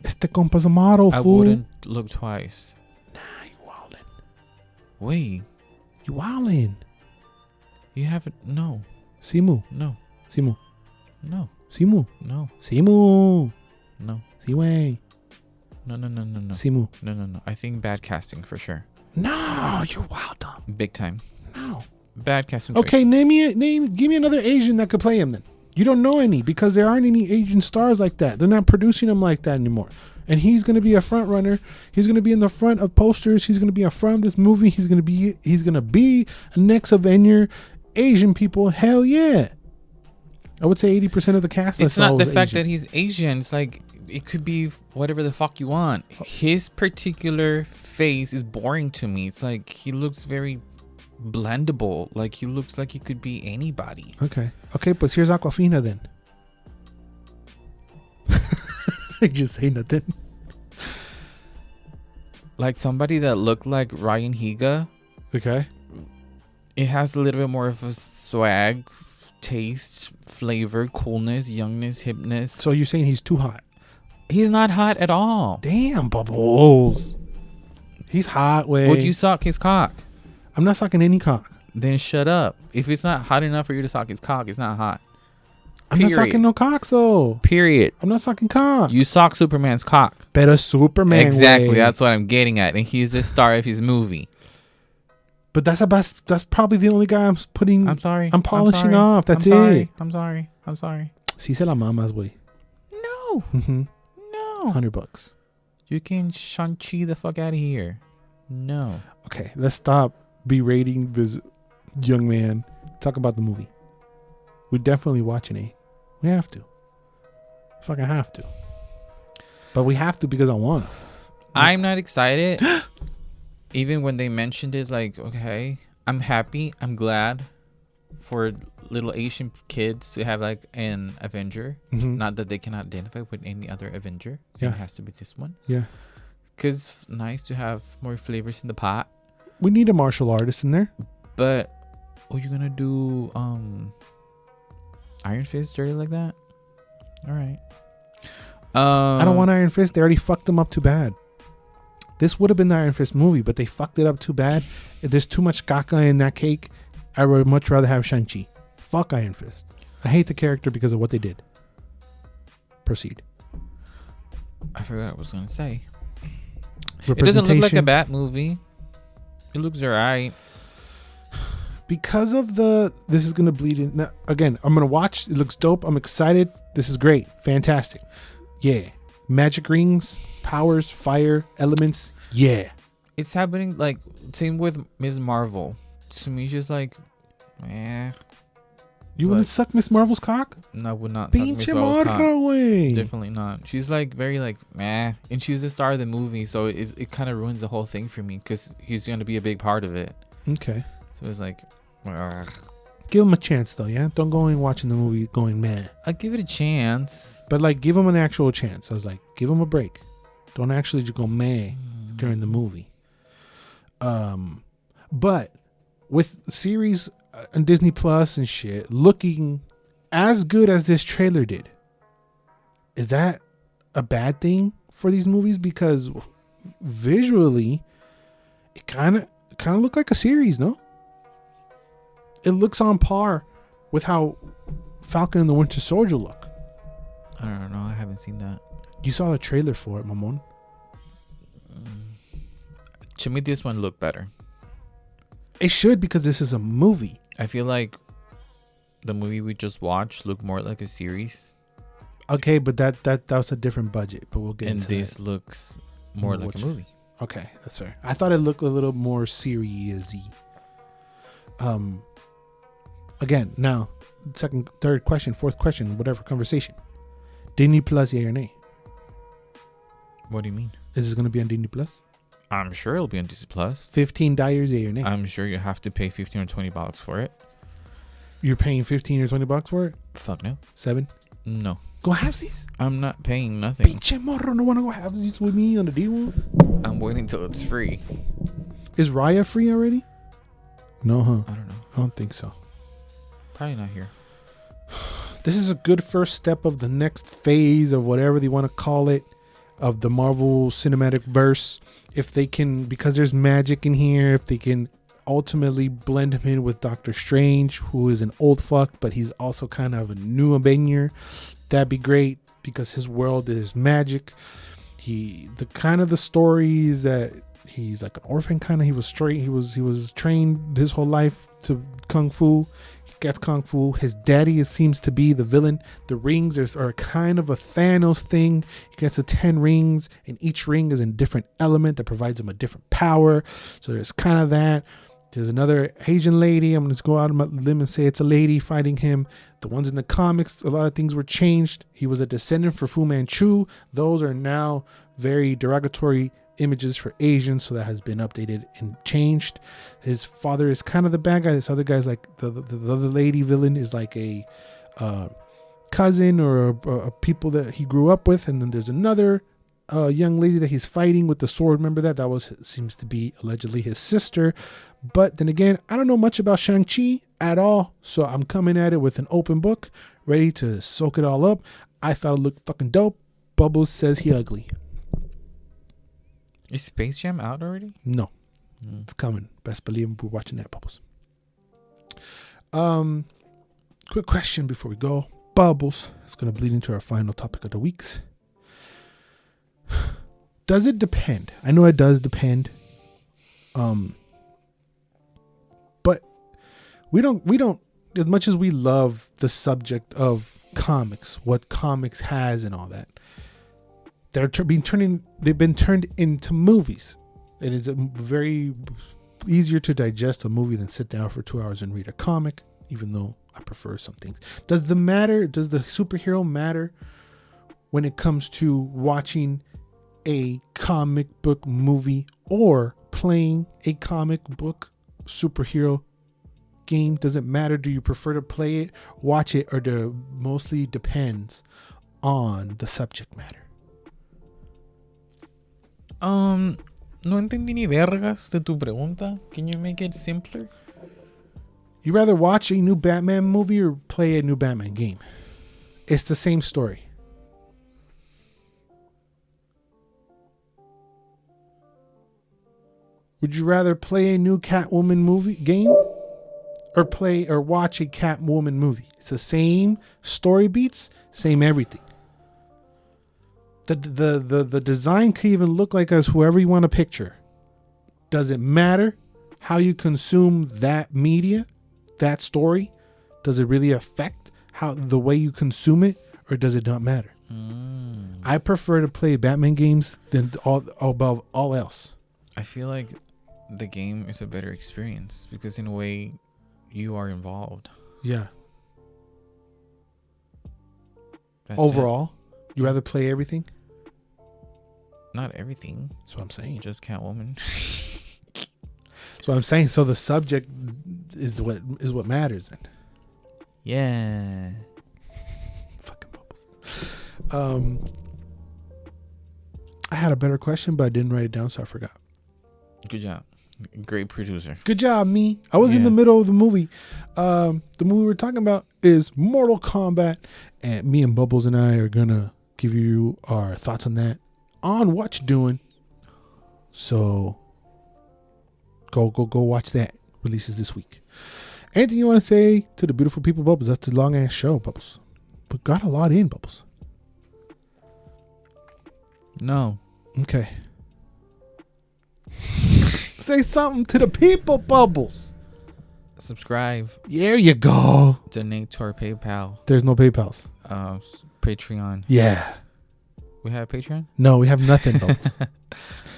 Este compa's a model, I fool. wouldn't look twice. Nah, you wildin'. Wait, You wildin'. you haven't? No, Simu. no, Simu. no, Simu. no, Simu. no, Siway. no, no, no, no, no, Simu. no. I think bad casting for sure. No, you're wild dumb. Big time. No. Bad casting. Okay, choice. give me another Asian that could play him then. You don't know any because there aren't any Asian stars like that. They're not producing them like that anymore. And he's going to be a front runner. He's going to be in the front of posters. He's going to be in front of this movie. He's going to be a next Avenger. Asian people, hell yeah. I would say 80% of the cast. It's not the fact Asian. that he's Asian. It's like, it could be whatever the fuck you want. His particular face is boring to me. It's like he looks very blendable. Like he looks like he could be anybody. Okay, but here's Aquafina then. I just say nothing. Like somebody that looked like Ryan Higa. Okay. It has a little bit more of a swag, taste, flavor, coolness, youngness, hipness. So you're saying he's too hot? He's not hot at all. Damn, Bubbles. He's hot, way. Would you suck his cock? I'm not sucking any cock. Then shut up. If it's not hot enough for you to suck his cock, it's not hot. I'm not sucking no cocks, though. Period. I'm not sucking cock. You suck Superman's cock. Better Superman. Exactly. Way. That's what I'm getting at. And he's the star of his movie. But that's probably the only guy I'm sorry. I'm polishing sorry. off. That's I'm sorry. it. I'm sorry. Si se la mamas, way. No. Mm-hmm. No. $100. You can Shang-Chi the fuck out of here. No. Okay, let's stop berating this young man. Talk about the movie. We're definitely watching it. We have to. Fucking have to. But we have to because I want to. I'm not excited. Even when they mentioned it, it's like, okay, I'm happy. I'm glad for little Asian kids to have like an Avenger. Mm-hmm. Not that they cannot identify with any other Avenger. Yeah. It has to be this one. Yeah. Because it's nice to have more flavors in the pot. We need a martial artist in there. But are you gonna do Iron Fist dirty like that? All right. I don't want Iron Fist. They already fucked him up too bad. This would have been the Iron Fist movie, but they fucked it up too bad. There's too much caca in that cake. I would much rather have Shang-Chi. Fuck Iron Fist. I hate the character because of what they did. Proceed. I forgot what I was gonna say. It doesn't look like a Bat movie. It looks alright. Because of this is gonna bleed in. Now, again, I'm gonna watch. It looks dope. I'm excited. This is great. Fantastic. Yeah. Magic rings, powers, fire, elements. Yeah. It's happening like same with Ms. Marvel. To me, she's just like, You wouldn't suck Miss Marvel's cock? No, I would not suck Ms. Pinche Marvel's cock. güey. Definitely not. She's like very like meh, and she's the star of the movie, so it kind of ruins the whole thing for me because he's going to be a big part of it. Okay. So it's like, ugh. Give him a chance though, yeah? Don't go in watching the movie going meh. I'll give it a chance. But like give him an actual chance. I was like, give him a break. Don't actually just go meh during the movie. But with series on Disney Plus and shit looking as good as this trailer did, is that a bad thing for these movies? Because visually it kind of looked like a series, no? It looks on par with how Falcon and the Winter Soldier look. I don't know. I haven't seen that. You saw the trailer for it, Mamon. To me, this one looked better. It should, because this is a movie. I feel like the movie we just watched looked more like a series. Okay, but that was a different budget, but we'll get into that. And this looks more like a movie. Okay, that's fair. I thought it looked a little more serious-y. Again, now, second, third question, fourth question, whatever conversation. Disney Plus, yay or nay? What do you mean? Is this going to be on Disney Plus? I'm sure it'll be on Disney Plus. $15, yay or nay? I'm sure you have to pay $15 or $20 for it. You're paying $15 or $20 for it? Fuck no. 7? No. Go have these. I'm not paying nothing. Pinche morro, no wanna go have these with me on the D1? I'm waiting till it's free. Is Raya free already? No, huh? I don't know. I don't think so. Probably not here. This is a good first step of the next phase of whatever they want to call it, of the Marvel Cinematic Verse. If they can, because there's magic in here, if they can ultimately blend him in with Doctor Strange, who is an old fuck, but he's also kind of a new Avenger, that'd be great, because his world is magic. The stories that he's like an orphan kind of, he was trained his whole life to kung fu. Gets kung fu. His daddy seems to be the villain. The rings are kind of a Thanos thing. He gets the 10 rings, and each ring is in a different element that provides him a different power. So there's kind of that. There's another Asian lady. I'm going to go out on my limb and say it's a lady fighting him. The ones in the comics, a lot of things were changed. He was a descendant for Fu Manchu. Those are now very derogatory images for Asians, so that has been updated and changed. His father is kind of the bad guy. This other guy's like the other lady villain is like a cousin or a people that he grew up with, and then there's another young lady that he's fighting with the sword. Remember that seems to be allegedly his sister. But then again, I don't know much about Shang-Chi at all, so I'm coming at it with an open book, ready to soak it all up. I thought it looked fucking dope. Bubbles says he ugly. Is Space Jam out already? No. It's coming. Best believe we're watching that, Bubbles. Quick question before we go. Bubbles. It's going to bleed into our final topic of the weeks. Does it depend? I know it does depend. But we don't, as much as we love the subject of comics, what comics has and all that, they've been turned into movies. It is very easier to digest a movie than sit down for 2 hours and read a comic, even though I prefer some things. Does the superhero matter when it comes to watching a comic book movie or playing a comic book superhero game? Does it matter? Do you prefer to play it, watch it, or mostly depends on the subject matter? No entendí ni vergas de tu pregunta. Can you make it simpler? You rather watch a new Batman movie or play a new Batman game? It's the same story. Would you rather play a new Catwoman movie game or watch a Catwoman movie? It's the same story beats, same everything. The design could even look like as whoever you want to picture. Does it matter how you consume that media, that story? Does it really affect the way you consume it, or does it not matter? I prefer to play Batman games than above all else. I feel like the game is a better experience because in a way you are involved. Yeah. That's overall, you rather play everything? Not everything. That's what I'm saying. Just Catwoman. That's what I'm saying. So the subject is what matters then. Yeah. Fucking bubbles. I had a better question, but I didn't write it down, so I forgot. Good job. Great producer. Good job, me. I was in the middle of the movie. The movie we're talking about is Mortal Kombat, and me and Bubbles and I are gonna give you our thoughts on that, on what you're doing. So go watch that. Releases this week. Anything you want to say to the beautiful people, Bubbles? That's the long ass show, Bubbles. But got a lot in, Bubbles. No. Okay. Say something to the people, Bubbles. Subscribe. There you go. Donate to our PayPal. There's no PayPals. Patreon. Yeah. We have Patreon? No, we have nothing, Bubbles.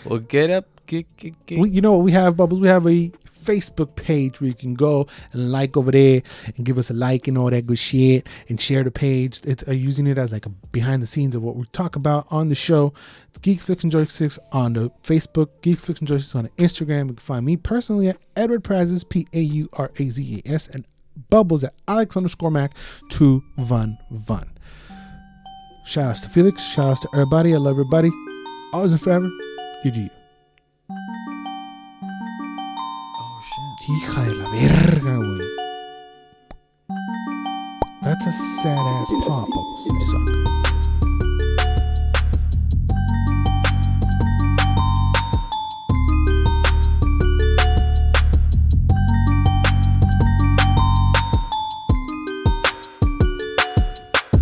Well, get up. Get. You know what we have, Bubbles? We have a Facebook page where you can go and like over there and give us a like and all that good shit and share the page. It's using it as like a behind the scenes of what we talk about on the show. It's Geeks, Flicks, and Joysticks on the Facebook, Geeks, Flicks, and Joysticks on the Instagram. You can find me personally at Edward Prazes, Paurazas, and Bubbles at Alex_Mac 2 Van. Shout outs to Felix. Shout outs to everybody. I love everybody. Always and forever. GG. Oh shit. Hija de la verga, güey. That's a sad ass pop. You suck.